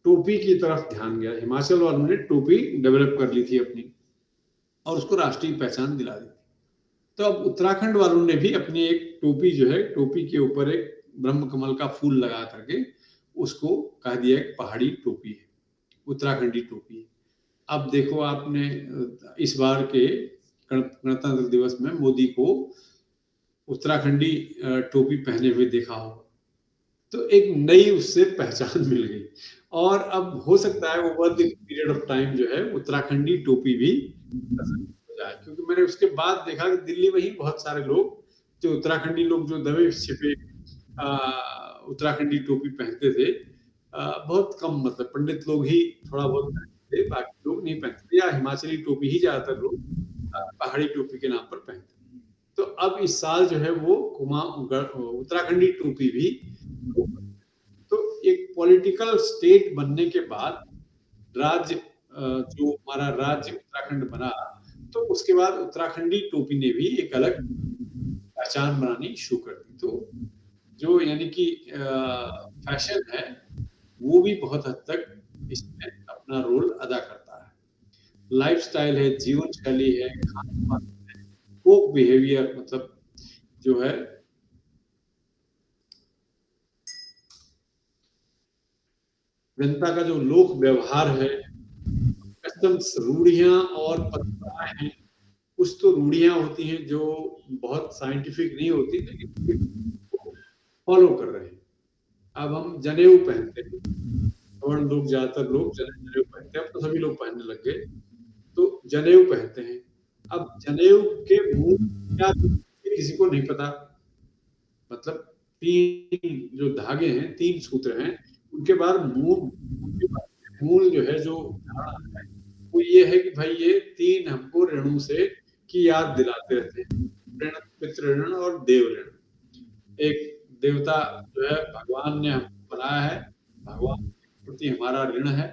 टोपी की तरफ ध्यान गया। हिमाचल वालों ने टोपी डेवलप कर ली थी अपनी और उसको राष्ट्रीय पहचान दिला दी। तो अब उत्तराखंड वालों ने भी अपनी एक टोपी जो है, टोपी के ऊपर एक ब्रह्म कमल का फूल लगा करके उसको कह दिया एक पहाड़ी टोपी है, उत्तराखंडी टोपी है। अब देखो आपने इस बार के गणतंत्र दिवस में मोदी को उत्तराखंडी टोपी पहने हुए देखा हो, तो एक नई उससे पहचान मिल गई और अब हो सकता है over the period of time जो है उत्तराखंडी टोपी भी पसंद हो जाए, क्योंकि मैंने उसके बाद देखा कि दिल्ली में ही बहुत सारे लोग, जो उत्तराखंडी लोग जो दबे छिपे उत्तराखंडी टोपी पहनते थे, बहुत कम, मतलब पंडित लोग ही थोड़ा बहुत पहनते थे, बाकी लोग नहीं पहनते थे, या हिमाचली टोपी ही ज्यादातर लोग पहाड़ी टोपी के नाम पर पहनते थे। तो अब इस साल जो है वो उत्तराखंडी टोपी भी, तो एक पॉलिटिकल स्टेट बनने के बाद राज्य, जो हमारा राज्य उत्तराखंड बना, तो उसके बाद उत्तराखंडी टोपी ने भी एक अलग पहचान बनानी शुरू कर दी। तो जो यानी कि फैशन है, वो भी बहुत हद तक इसमें अपना रोल अदा करता है। लाइफ़स्टाइल है, जीवन शैली है, खान-पान है, फ़ोक बिहेवियर, मतलब जो है जनता का जो लोक व्यवहार है, कस्टम्स, रूढ़ियाँ और परंपराएँ हैं, कुछ तो रूढ़ियां होती हैं जो बहुत साइंटिफिक नहीं होती, लेकिन फॉलो कर रहे हैं। अब हम जनेऊ पहनते हैं, सवर्ण लोग, ज्यादातर लोग जनेऊ पहनते हैं, अब तो सभी लोग पहनने लग गए। तो जनेऊ पहनते हैं। अब जनेऊ के मूल क्या, किसी को नहीं पता। मतलब 3 जो धागे हैं, 3 सूत्र हैं, उनके बाद मूल जो है, जो धारणा है, वो ये है कि भाई ये 3 हमको ऋणों से की याद दिलाते रहते हैं। ऋण, पितृ ऋण और देव ऋण। एक देवता जो है, भगवान ने हमको बनाया है, भगवान के प्रति हमारा ऋण है,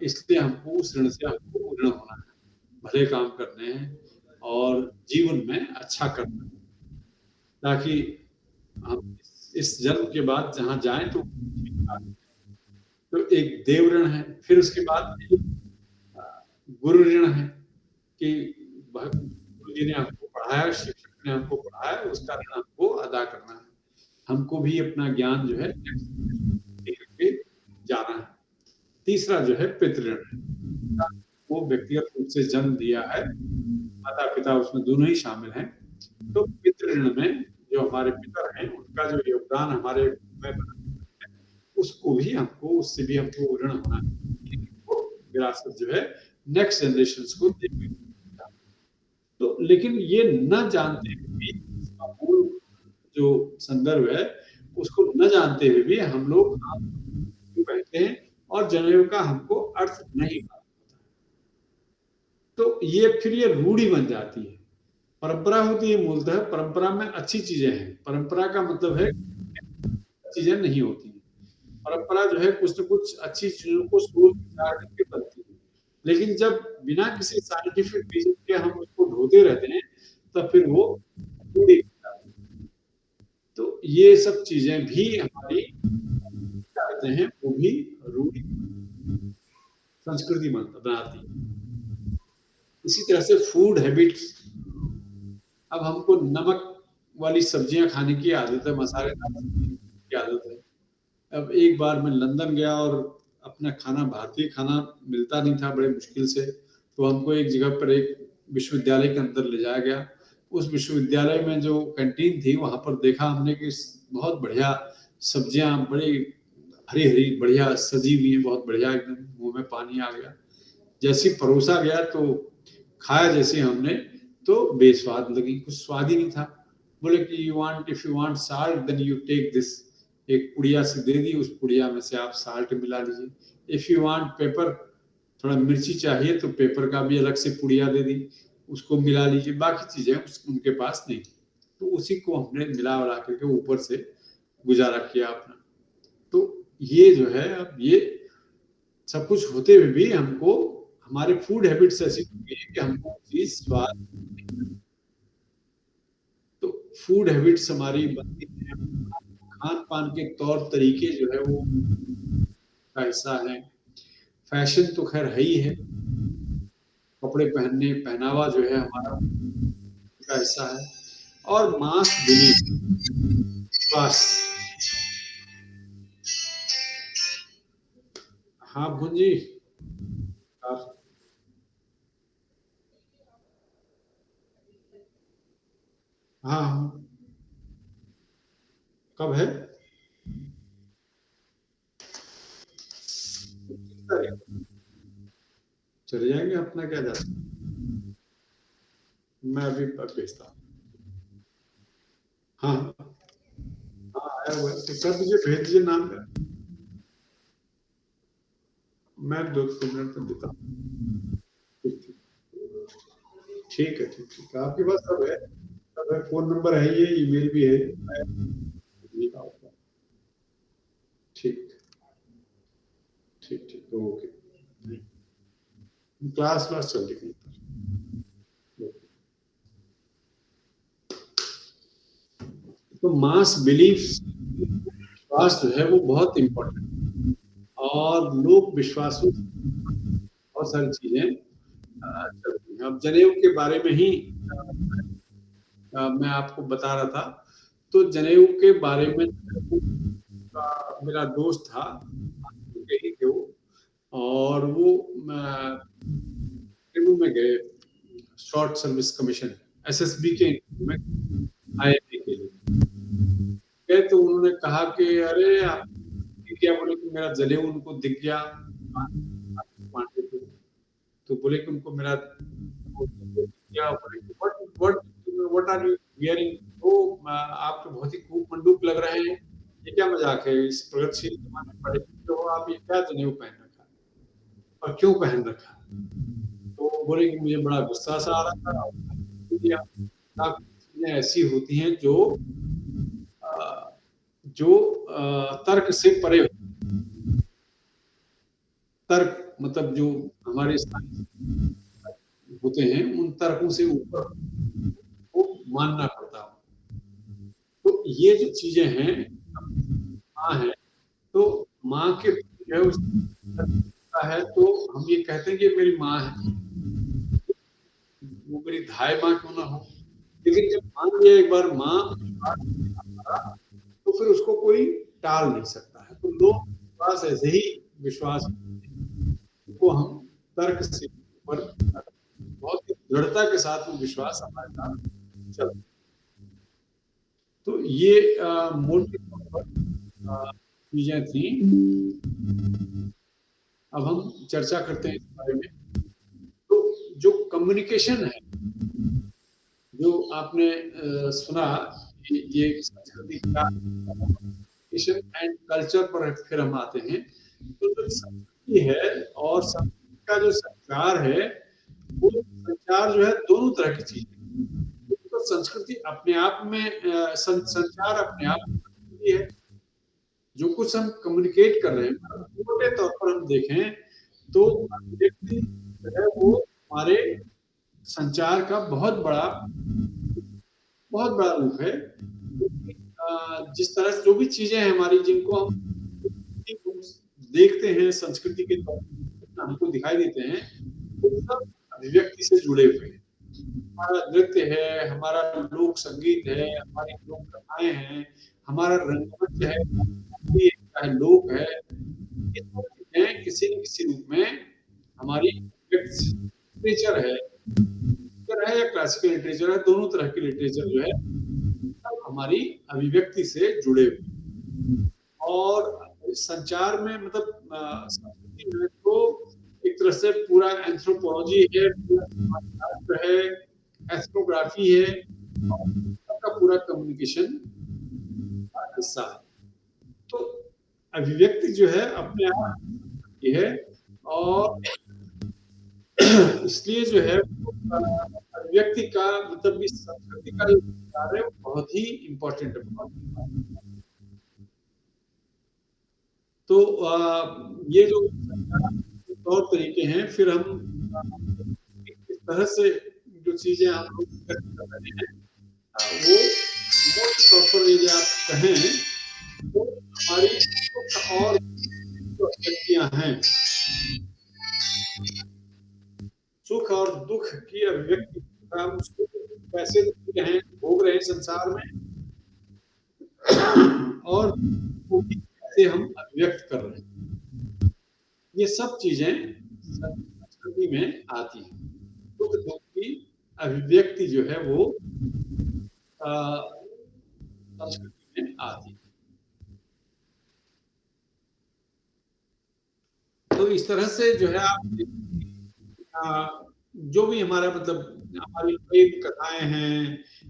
इसलिए हमको उस ऋण से हमको ऋण होना है, भले काम करने हैं और जीवन में अच्छा करना है, ताकि हम इस जन्म के बाद जहाँ जाएं तो तो एक देव ऋण है। फिर उसके बाद एक गुरु ऋण है कि गुरु जी ने हमको पढ़ाया, शिक्षक ने हमको पढ़ाया, उसका ऋण हमको अदा करना है। हमको भी अपना ज्ञान जो है के जाना है। तीसरा जो है पितृ ऋण, वो व्यक्तिगत रूप से जन्म दिया है, माता पिता उसमें दोनों ही शामिल हैं। तो पितृ ऋण में जो हमारे पितर हैं, उनका जो योगदान हमारे में उसको भी हमको, उससे भी हमको ऋण होना है, विरासत जो है नेक्स्ट जनरेशंस को देंगे। तो लेकिन ये न जानते हुए भी, इसका मूल जो संदर्भ है उसको न जानते हुए भी हम लोग पहनते हैं और जनेऊ का हमको अर्थ नहीं पता। तो ये फिर ये रूढ़ी बन जाती है। परंपरा होती है, मूलतः परंपरा में अच्छी चीजें हैं। परंपरा का मतलब है चीजें नहीं होती। परंपरा जो है कुछ न कुछ अच्छी चीजों को सोच विचार करके बनती है, लेकिन जब बिना किसी साइंटिफिक रीजन के हम उसको ढोते रहते हैं, तब फिर वो रूढ़ी बन जाती है। तो ये सब चीजें भी हमारी कहते हैं, वो भी रूढ़ी संस्कृति बनाती है। इसी तरह से फूड हैबिट्स, अब हमको नमक वाली सब्जियां खाने की आदत है, मसालेदार की आदत है। अब एक बार मैं लंदन गया और अपना खाना, भारतीय खाना मिलता नहीं था बड़े मुश्किल से, तो हमको एक जगह पर एक विश्वविद्यालय के अंदर ले जाया गया। उस विश्वविद्यालय में जो कैंटीन थी, वहां पर देखा हमने कि बहुत बढ़िया सब्जियां, बड़ी हरी हरी बढ़िया सजी हुई है, बहुत बढ़िया, एकदम मुंह में पानी आ गया। जैसे परोसा गया तो खाया जैसे हमने, तो बेस्वाद लगी, कुछ स्वाद ही नहीं था। बोले कि if you want salt then you take this. एक पुड़िया से दे दी, उस पुड़िया में से आप साल्ट मिला लीजिए। इफ यू वांट पेपर, थोड़ा मिर्ची चाहिए तो पेपर का भी अलग से पुड़िया दे दी, उसको मिला लीजिए। बाकी चीजें उनके पास नहीं थी, तो उसी को हमने मिला वला करके ऊपर से गुजारा किया अपना। तो ये जो है, अब ये सब कुछ होते हुए भी हमको हमारे फूड हैबिट्स ऐसी हो गई है कि हमको चीज स्वाद, तो फूड हैबिट्स हमारी बनती है, खान पान के तौर तरीके जो है वो का हिस्सा है। फैशन तो खैर है ही है, कपड़े पहनने, पहनावा जो है हमारा का हिस्सा है। और मास बिलीफ, बस। हाँ भुंजी, आप हाँ हाँ, कब है? चले जाएंगे, अपना क्या जाता है। मैं अभी भेजता हूँ। हाँ हाँ, आया हुआ है, तो कर दीजिए, भेज दीजिए नाम का। मैं 2 मिनट में देता हूँ। ठीक ठीक है, ठीक ठीक है, आपके पास सब है, सब है, फोन नंबर है, ये ईमेल भी है। ठीक ठीक ठीक, ओके। क्लास क्लास चल रही है। तो मास बिलीफ, विश्वास जो है वो बहुत इम्पोर्टेंट, और लोक विश्वासों से बहुत सारी चीजें चलती हैं। अब जनेऊ के बारे में ही मैं आपको बता रहा था। तो जनेऊ के बारे में मेरा दोस्त था, यही थे वो, और वो जनेऊ में गए शॉर्ट सर्विस कमीशन, एसएसबी के इंटरव्यू में आईआईटी के लिए गए तो उन्होंने कहा कि अरे आप दिख गया, बोले कि मेरा जनेऊ उनको दिख गया पांडे को, तो बोले कि उनको मेरा दिख गया, बोले कि व्हाट आर यू वियरिंग, तो आप तो बहुत ही खूब मंडूक लग रहे हैं, ये क्या मजाक है, इस प्रगतिशील जमाने में पढ़े लिखे हो आप, ये क्या जनेऊ पहन रखा और क्यों पहन रखा। तो बोले कि मुझे बड़ा गुस्सा सा आ रहा था, चीजें ऐसी होती हैं जो तर्क से परे तर्क मतलब जो हमारे होते हैं उन तर्कों से ऊपर को मानना पड़ता है। तो ये जो चीजें हैं माँ है, तो माँ के जो है तो हम ये कहते हैं कि मेरी माँ है, वो मेरी धाय माँ क्यों ना हो, लेकिन जब मान लिया एक बार माँ तो फिर उसको कोई टाल नहीं सकता है। तो लोग विश्वास ऐसे ही विश्वास को हम तर्क से ऊपर बहुत ही दृढ़ता के साथ वो विश्वास हमारे साथ चलता। तो ये मोटी तौर पर चीजें थी। अब हम चर्चा करते हैं इस बारे में। तो जो कम्युनिकेशन है, जो आपने सुना कि ये संस्कृति का कम्युनिकेशन एंड कल्चर पर फिर हम आते हैं। तो जो संस्कृति है और संस्कृति का जो संचार है, वो संचार जो है दोनों तरह की चीज है। तो संस्कृति अपने आप में संचार अपने आप में है, जो कुछ हम कम्युनिकेट कर रहे हैं मोटे तौर पर हम देखें तो व्यक्ति जो है वो हमारे संचार का बहुत बड़ा रूप है। जिस तरह से जो भी चीजें हैं हमारी, जिनको हम देखते हैं संस्कृति के तौर पर हमको दिखाई देते हैं, वो सब अभिव्यक्ति से जुड़े हुए हैं। हमारा नृत्य है, हमारा लोक संगीत है, हमारी लोक कथाएं हैं, हमारा रंगमंच है, चाहे लोक है, ये सब चीजें किसी न किसी रूप में हमारी लिटरेचर है या क्लासिकल लिटरेचर है, दोनों तरह की लिटरेचर जो है सब हमारी अभिव्यक्ति से जुड़े हुए। और संचार में मतलब संस्कृति में तो एक तरह से पूरा एंथ्रोपोलॉजी है, पूरा समाजशास्त्र है, एथनोग्राफी है, सबका पूरा कम्युनिकेशन का हिस्सा है। तो अभिव्यक्ति जो है अपने आप की है और इसलिए जो है अभिव्यक्ति का मतलब इस संस्कृति का जो कार्य है बहुत ही इम्पोर्टेंट है। तो ये जो तौर तरीके हैं, फिर हम इस तरह से जो चीजें हम लोग कर रहे हैं वो मोटे तौर पर यदि आप कहें तो हमारी सुख और जो अभिव्यक्तियां हैं, सुख और दुख की अभिव्यक्ति हम उसको कैसे भोग रहे हैं संसार में और कैसे हम अभिव्यक्त कर रहे हैं, ये सब चीजें संस्कृति में आती है। दुख दुख की अभिव्यक्ति जो है वो संस्कृति में आती है। तो इस तरह से जो है आप जो भी हमारा मतलब हमारी प्रेम कथाएं हैं,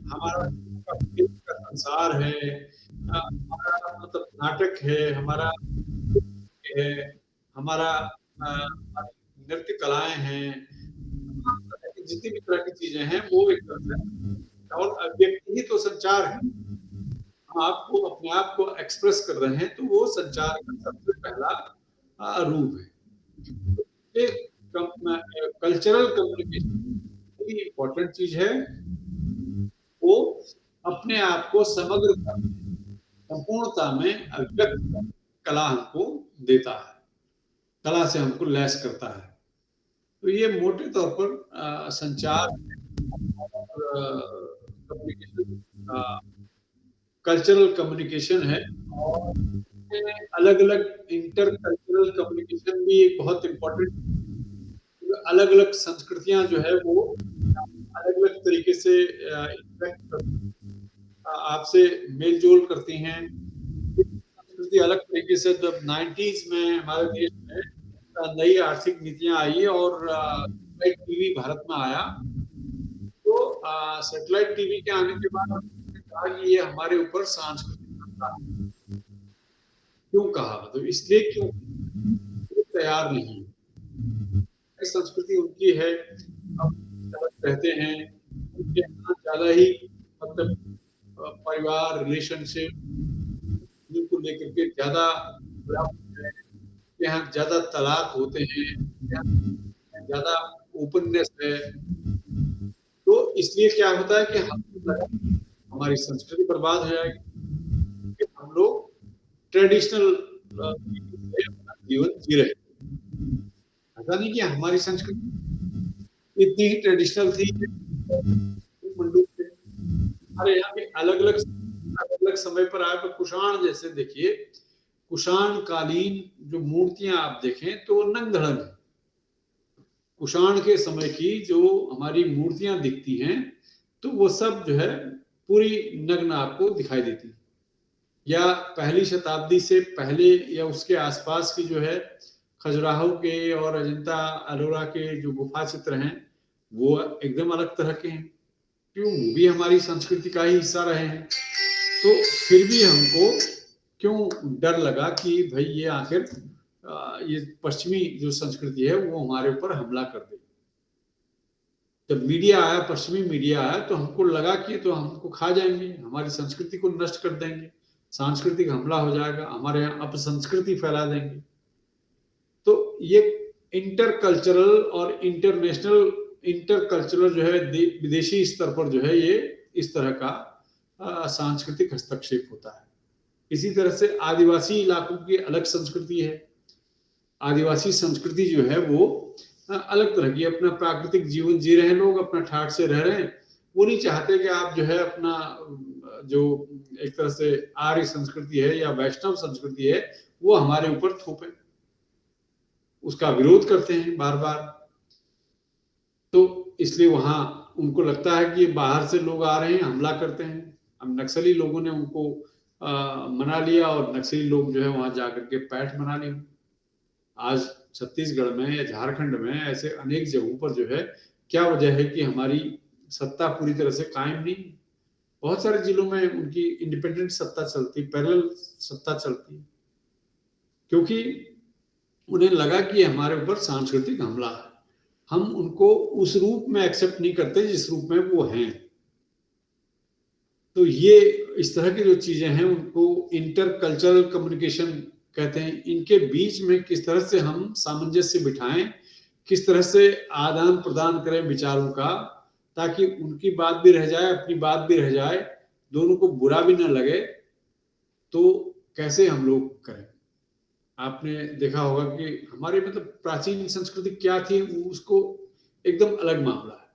हमारा का संसार है, हमारा मतलब नाटक है, हमारा है, हमारा नृत्य कलाएं हैं, जितनी भी तरह की चीजें हैं वो एक तरह से और व्यक्ति ही तो संचार है। हम आपको अपने आप को एक्सप्रेस कर रहे हैं तो वो संचार का सबसे पहला रूप है। कल्चरल कम्युनिकेशन इम्पोर्टेंट चीज है, वो अपने आप को समग्र संपूर्णता में अभिव्यक्त कला हमको देता है, कला से हमको लैस करता है। तो ये मोटे तौर पर संचार कम्युनिकेशन कल्चरल कम्युनिकेशन है और अलग-अलग इंटर कल्चरल कम्युनिकेशन भी एक बहुत इम्पोर्टेंट, अलग-अलग संस्कृतियां जो है वो तरीके से इंटरेक्ट करती हैं, आपसे मेल-जोल करती हैं। संस्कृति अलग तरीके से जब 90s में हमारे देश में नई आर्थिक नीतियाँ आई और सैटेलाइट टीवी भारत में आया, तो सैटेलाइट टीवी के आने के बाद हमने कहा कि ये हमारे ऊपर सांस्कृतिक हमला है। क्यों कहा? मतलब इसलिए क्यों? वो तैयार नहीं है। संस्कृति उनकी है, अब अलग रहते हैं, उनके यहाँ ज़्यादा ही मतलब परिवार, रिलेशनशिप को लेकर के ज़्यादा जुड़ाव है, यहाँ ज़्यादा तलाक होते हैं, यहाँ ज़्यादा ओपननेस है। तो इसलिए क्या होता है कि हमको लगा हमारी संस्कृति बर्बाद हो जाएगी, कि हम लोग ट्रेडिशनल तरीके से अपना जीवन जी रहे हैं। ऐसा नहीं कि हमारी संस्कृति इतनी ही ट्रेडिशनल थी मंडूक थे। हमारे यहाँ पे अलग-अलग समय पर आए तो कुषाण जैसे देखिए, कुषाण कालीन जो मूर्तियाँ आप देखें तो वो नंग-धड़ंग है। कुषाण के समय की जो हमारी मूर्तियाँ दिखती हैं, तो वो सब जो है पूरी नग्न आपको दिखाई देती हैं। या पहली शताब्दी से पहले या उसके आसपास की जो है खजुराहो के और अजंता एलोरा के जो गुफा चित्र हैं, वो एकदम अलग तरह के हैं। क्यों? वो भी हमारी संस्कृति का ही हिस्सा रहे हैं। तो फिर भी हमको क्यों डर लगा कि भई ये आखिर ये पश्चिमी जो संस्कृति है वो हमारे ऊपर हमला कर देगी। जब मीडिया आया, पश्चिमी मीडिया आया, तो हमको लगा कि तो हमको खा जाएँगे, हमारी संस्कृति को नष्ट कर देंगे, सांस्कृतिक हमला हो जाएगा, हमारे यहाँ अपसंस्कृति फैला देंगे। तो ये इंटरकल्चरल और इंटरकल्चरल जो है विदेशी स्तर पर जो है ये इस तरह का सांस्कृतिक हस्तक्षेप होता है। इसी तरह से आदिवासी इलाकों की अलग संस्कृति है। आदिवासी संस्कृति जो है वो अलग तरह की अपना प्राकृतिक जीवन जी रहे हैं लोग, अपना ठाठ से रह रहे हैं। वो नहीं चाहते कि आप जो है अपना जो एक तरह से आर्य संस्कृति है या वैष्णव संस्कृति है, वो हमारे ऊपर थोपें। उसका विरोध करते हैं बार-बार। तो इसलिए वहाँ उनको लगता है कि बाहर से लोग आ रहे हैं, हमला करते हैं। अब नक्सली लोगों ने उनको मना लिया और नक्सली लोग जो है वहाँ जाकर के पैठ बना ली। आज छत्तीसगढ़ में या झारखंड में ऐसे अनेक जगहों पर जो है क्या वजह है कि हमारी सत्ता पूरी तरह से कायम नहीं। बहुत सारे जिलों में उनकी इंडिपेंडेंट सत्ता चलती, पैरेलल सत्ता चलती, क्योंकि उन्हें लगा कि हमारे ऊपर सांस्कृतिक हमला है। हम उनको उस रूप में एक्सेप्ट नहीं करते जिस रूप में वो हैं। तो ये इस तरह की जो चीजें हैं उनको इंटरकल्चरल कम्युनिकेशन कहते हैं। इनके बीच में किस तरह से हम सामंजस्य बिठाएं, किस तरह से आदान प्रदान करें विचारों का, ताकि उनकी बात भी रह जाए, अपनी बात भी रह जाए, दोनों को बुरा भी न लगे। तो कैसे हम लोग करें? आपने देखा होगा कि हमारी मतलब प्राचीन संस्कृति क्या थी, उसको एकदम अलग मामला है।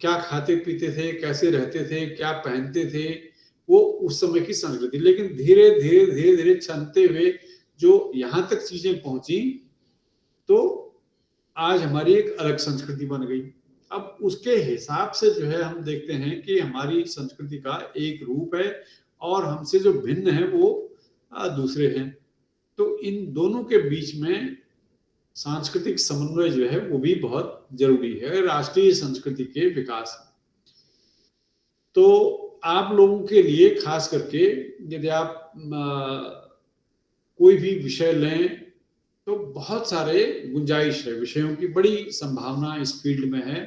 क्या खाते पीते थे, कैसे रहते थे, क्या पहनते थे, वो उस समय की संस्कृति। लेकिन धीरे धीरे धीरे धीरे छनते हुए जो यहाँ तक चीजें पहुंची, तो आज हमारी एक अलग संस्कृति बन गई। अब उसके हिसाब से जो है हम देखते हैं कि हमारी संस्कृति का एक रूप है और हमसे जो भिन्न है वो दूसरे हैं। तो इन दोनों के बीच में सांस्कृतिक समन्वय जो है वो भी बहुत जरूरी है राष्ट्रीय संस्कृति के विकास में। तो आप लोगों के लिए खास करके यदि आप कोई भी विषय लें तो बहुत सारे गुंजाइश है, विषयों की बड़ी संभावना इस फील्ड में है।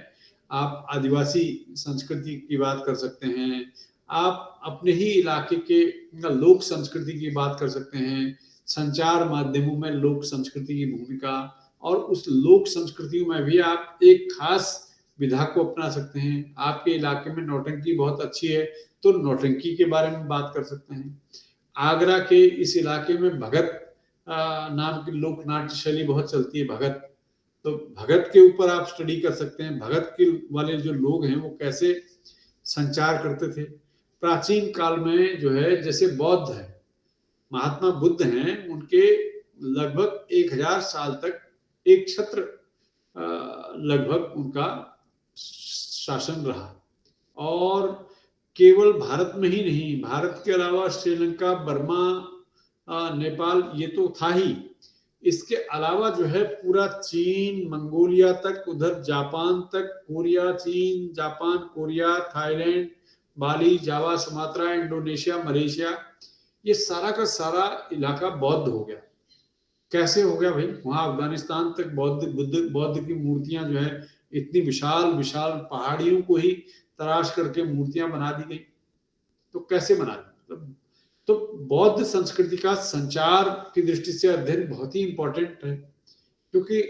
आप आदिवासी संस्कृति की बात कर सकते हैं, आप अपने ही इलाके के लोक संस्कृति की बात कर सकते हैं, संचार माध्यमों में लोक संस्कृति की भूमिका, और उस लोक संस्कृतियों में भी आप एक खास विधा को अपना सकते हैं। आपके इलाके में नौटंकी बहुत अच्छी है तो नौटंकी के बारे में बात कर सकते हैं। आगरा के इस इलाके में भगत नाम की लोक नाट्य शैली बहुत चलती है, भगत। तो भगत के ऊपर आप स्टडी कर सकते हैं, भगत के वाले जो लोग हैं वो कैसे संचार करते थे। प्राचीन काल में जो है जैसे बौद्ध है, महात्मा बुद्ध हैं, उनके लगभग 1000 साल तक एक छत्र लगभग उनका शासन रहा। और केवल भारत में ही नहीं, भारत के अलावा श्रीलंका, बर्मा, नेपाल ये तो था ही, इसके अलावा जो है पूरा चीन, मंगोलिया तक, उधर जापान तक, कोरिया, चीन, जापान, कोरिया, थाईलैंड, बाली, जावा, सुमात्रा, इंडोनेशिया, मलेशिया, ये सारा का सारा इलाका बौद्ध हो गया। कैसे हो गया भाई? वहां अफगानिस्तान तक बौद्ध की मूर्तियां जो है इतनी विशाल विशाल पहाड़ियों को ही तराश करके मूर्तियां बना दी गई। तो कैसे बना दी? तो बौद्ध संस्कृति का संचार की दृष्टि से अध्ययन बहुत ही इंपॉर्टेंट है, क्योंकि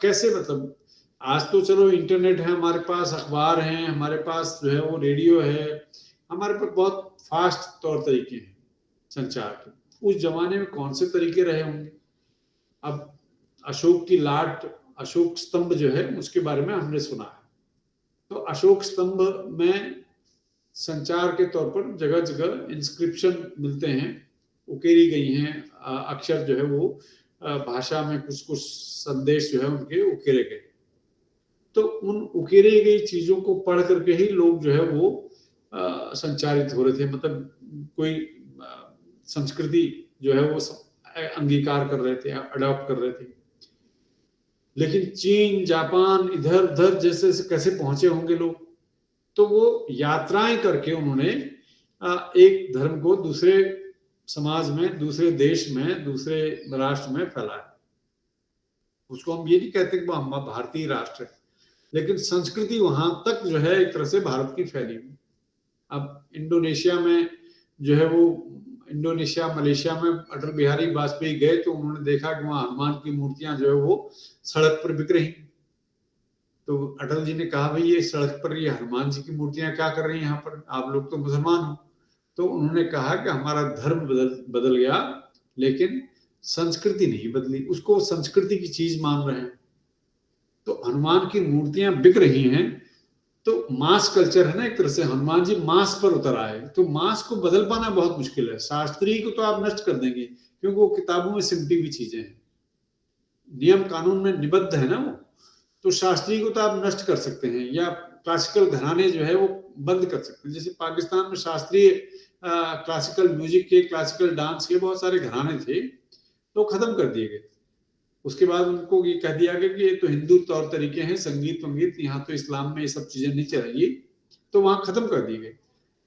कैसे मतलब आज तो चलो इंटरनेट है हमारे पास, अखबार हैं हमारे पास, जो है वो रेडियो है हमारे पास, बहुत फास्ट तौर तरीके हैं संचार के। उस जमाने में कौन से तरीके रहे होंगे? अब अशोक की लाट, अशोक स्तंभ जो है उसके बारे में हमने सुना है। तो अशोक स्तंभ में संचार के तौर पर जगह जगह इंस्क्रिप्शन मिलते हैं, उकेरी गई हैं अक्षर जो है वो भाषा में कुछ कुछ संदेश जो है उनके उकेरे गए। तो उन उकेरे गई चीजों को पढ़ करके ही लोग जो है वो संचारित हो रहे थे, मतलब कोई संस्कृति जो है वो अंगीकार कर रहे थे, अडॉप्ट कर रहे थे। लेकिन चीन, जापान, इधर उधर जैसे कैसे पहुंचे होंगे लोग? तो वो यात्राएं करके उन्होंने एक धर्म को दूसरे समाज में, दूसरे देश में, दूसरे राष्ट्र में फैलाया। उसको हम ये नहीं कहते कि वो भारतीय राष्ट्र है, लेकिन संस्कृति वहां तक जो है एक तरह से भारत की फैली हुई। अब इंडोनेशिया में जो है वो, इंडोनेशिया, मलेशिया में अटल बिहारी वाजपेयी गए तो उन्होंने देखा कि वहां हनुमान की मूर्तियां जो है वो सड़क पर बिक रही। तो अटल जी ने कहा भाई ये सड़क पर ये हनुमान जी की मूर्तियां क्या कर रही हैं यहाँ पर, आप लोग तो मुसलमान हो। तो उन्होंने कहा कि हमारा धर्म बदल गया लेकिन संस्कृति नहीं बदली, उसको संस्कृति की चीज मान रहे हैं। तो हनुमान की मूर्तियां बिक रही हैं, तो मास कल्चर है ना एक तरह से, हनुमान जी मास पर उतर आए, तो मास को बदल पाना बहुत मुश्किल है। शास्त्री को तो आप नष्ट कर देंगे क्योंकि वो किताबों में सिमटी हुई चीजें हैं, नियम कानून में निबद्ध है ना वो, तो शास्त्री को तो आप नष्ट कर सकते हैं, या क्लासिकल घराने जो है वो बंद कर सकते हैं। जैसे पाकिस्तान में शास्त्रीय क्लासिकल म्यूजिक के, क्लासिकल डांस के बहुत सारे घराने थे, तो खत्म कर दिए गए। उसके बाद उनको ये कह दिया गया कि ये तो हिंदू तौर तरीके हैं, संगीत वंगीत, यहाँ तो इस्लाम में ये सब चीजें नहीं चलेंगी, तो वहां खत्म कर दिए गए।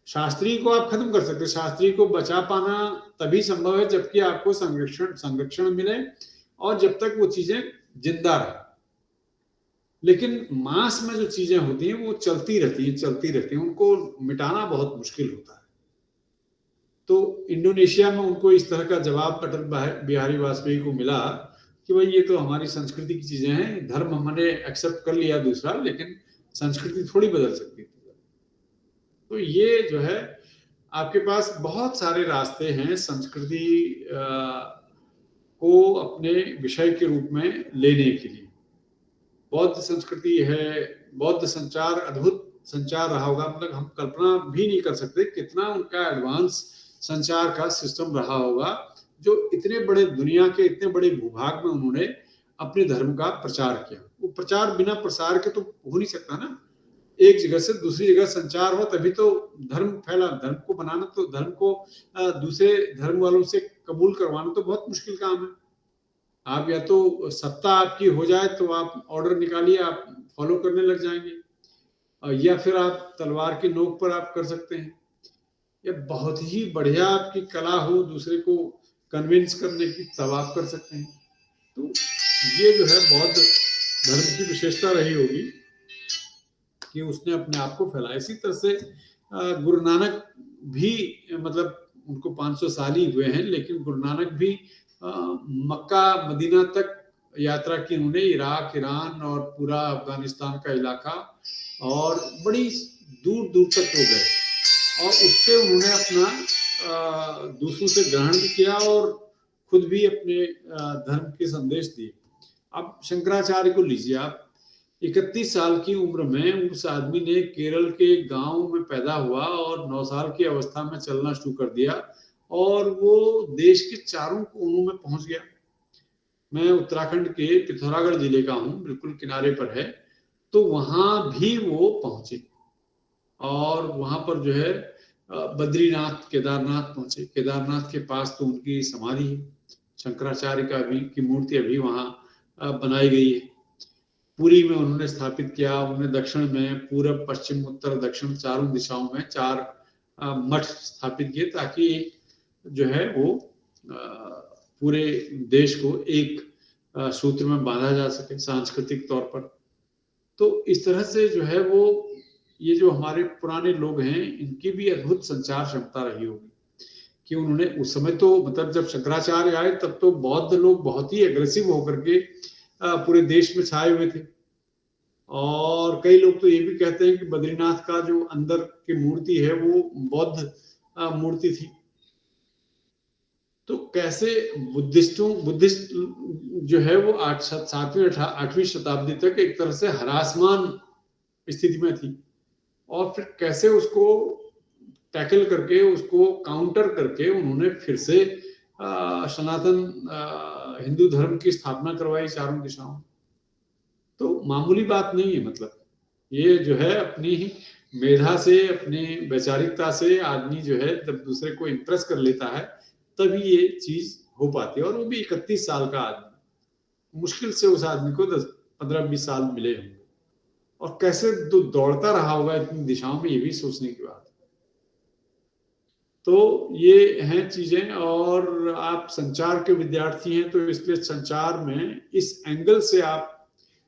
शास्त्री को आप खत्म कर सकते, शास्त्री को बचा पाना तभी संभव है जबकि आपको संरक्षण मिले और जब तक वो चीजें जिंदा रहे। लेकिन मास में जो चीजें होती हैं वो चलती रहती हैं, उनको मिटाना बहुत मुश्किल होता है। तो इंडोनेशिया में उनको इस तरह का जवाब अटल बिहारी वाजपेयी को मिला कि भाई ये तो हमारी संस्कृति की चीजें हैं, धर्म हमने एक्सेप्ट कर लिया दूसरा, लेकिन संस्कृति थोड़ी बदल सकती थी। तो ये जो है आपके पास बहुत सारे रास्ते हैं संस्कृति को अपने विषय के रूप में लेने के लिए। बौद्ध संस्कृति है, बौद्ध संचार अद्भुत संचार रहा होगा, मतलब हम कल्पना भी नहीं कर सकते कितना उनका एडवांस संचार का सिस्टम रहा होगा, जो इतने बड़े दुनिया के इतने बड़े भूभाग में उन्होंने अपने धर्म का प्रचार किया। वो प्रचार बिना प्रसार के तो हो नहीं सकता ना, एक जगह से दूसरी जगह संचार हो तभी तो धर्म फैला। धर्म को बनाना, तो धर्म को दूसरे धर्म वालों से कबूल करवाना तो बहुत मुश्किल काम है। आप या तो सत्ता आपकी हो जाए तो आप ऑर्डर निकालिए, आप फॉलो करने लग जाएंगे, या फिर आप तलवार की नोक पर आप कर सकते हैं, या बहुत ही बढ़िया आपकी कला हो दूसरे को कन्विंस करने की, तब आप कर सकते हैं। तो ये जो है बौद्ध धर्म की विशेषता रही होगी कि उसने अपने आप को फैलाया। इसी तरह से गुरु नानक भी, मतलब उनको 500 साल ही हुए हैं, लेकिन गुरु नानक भी मक्का मदीना तक यात्रा की उन्होंने, इराक, ईरान और पूरा अफगानिस्तान का इलाका, और बड़ी दूर दूर तक हो गए, और उससे उन्होंने अपना दूसरों से ग्रहण भी किया और खुद भी अपने धर्म के संदेश दिए। अब शंकराचार्य को लीजिए आप, 31 साल की उम्र में उस आदमी ने केरल के गांव में पैदा हुआ और 9 साल की अवस्था में चलना शुरू कर दिया, और वो देश के चारों कोनों में पहुंच गया। मैं उत्तराखंड के पिथौरागढ़ जिले का हूँ, बिल्कुल किनारे पर है, तो वहां भी वो पहुंचे और वहां पर जो है बद्रीनाथ केदारनाथ पहुंचे। केदारनाथ के पास तो उनकी समाधि है, शंकराचार्य का भी की मूर्ति अभी वहां बनाई गई है। पुरी में उन्होंने स्थापित किया। उन्होंने दक्षिण में पूरब पश्चिम उत्तर दक्षिण चारों दिशाओं में 4 मठ स्थापित किए, ताकि जो है वो पूरे देश को एक सूत्र में बांधा जा सके सांस्कृतिक तौर पर। तो इस तरह से जो है वो ये जो हमारे पुराने लोग हैं, इनकी भी अद्भुत संचार क्षमता रही होगी कि उन्होंने उस समय तो मतलब जब शंकराचार्य आए तब तो बौद्ध लोग बहुत ही एग्रेसिव होकर के पूरे देश में छाए हुए थे। और कई लोग तो ये भी कहते हैं कि बद्रीनाथ का जो अंदर की मूर्ति है वो बौद्ध मूर्ति थी। तो कैसे बुद्धिस्ट जो है वो 7वीं 8वीं शताब्दी तक एक तरह से हरासमान स्थिति में थी, और फिर कैसे उसको टैकल करके उसको काउंटर करके उन्होंने फिर से सनातन हिंदू धर्म की स्थापना करवाई चारों दिशाओं। तो मामूली बात नहीं है। मतलब ये जो है अपनी मेधा से, अपनी वैचारिकता से आदमी जो है जब दूसरे को इम्प्रेस कर लेता है तभी ये चीज हो पाती है। और वो भी 31 साल का आदमी, मुश्किल से उस आदमी को 15-20 साल मिले होंगे, और कैसे दौड़ता रहा होगा इतनी दिशाओं में, ये भी सोचने की बात है। तो ये हैं चीजें। और आप संचार के विद्यार्थी हैं तो इसलिए संचार में इस एंगल से आप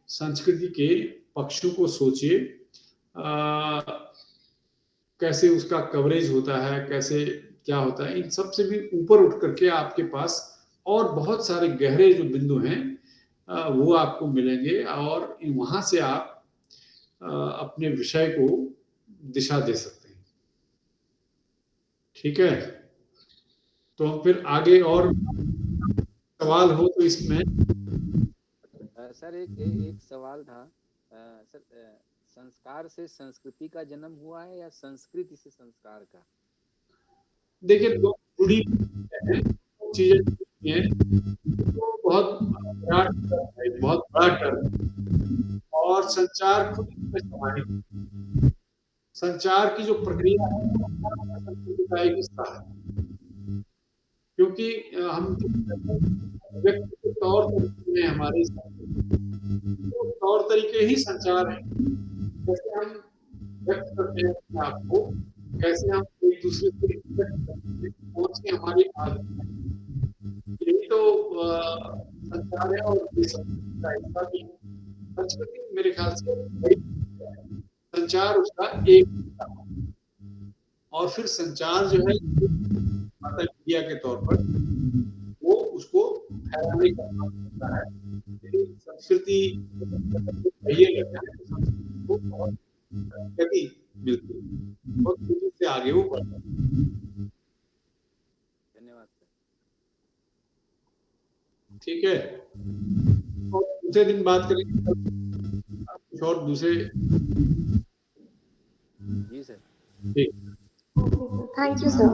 संस्कृति के पक्षों को सोचिए, कैसे उसका कवरेज होता है, कैसे क्या होता है। इन सब से भी ऊपर उठ करके आपके पास और बहुत सारे गहरे जो बिंदु हैं वो आपको मिलेंगे, और वहां से आप अपने विषय को दिशा दे सकते हैं। ठीक है, तो हम फिर आगे और सवाल हो तो इसमें। सर एक सवाल था सर, संस्कार से संस्कृति का जन्म हुआ है या संस्कृति से संस्कार का? देखिए, दो जुड़ी चीजें हैं, तो बहुत बड़ा टर्म, और संचार खुद इसमें समाहित। संचार की जो प्रक्रिया है संस्कृति का एक हिस्सा है, क्योंकि हम व्यक्ति के तौर तरीके में हमारे तो तौर तरीके ही संचार है। कैसे हम व्यक्त करते हैं अपने आप को, कैसे हम एक दूसरे से व्यक्त करते हैं, कौन सी हमारी आदत है, यही तो संचार है। और ये संस्कृति का हिस्सा भी है। संस्कृति मेरे ख्याल से बड़ी है, संचार उसका एक हिस्सा है। और फिर संचार जो है मीडिया के तौर पर वो उसको फैलाने का काम करता है। संस्कृति कहिए को बहुत गति मिलती है, बहुत तेजी से आगे वो बढ़ता है। धन्यवाद सर। ठीक है, और दूसरे दिन बात करेंगे कुछ और दूसरे। जी सर। ठीक, थैंक यू सर।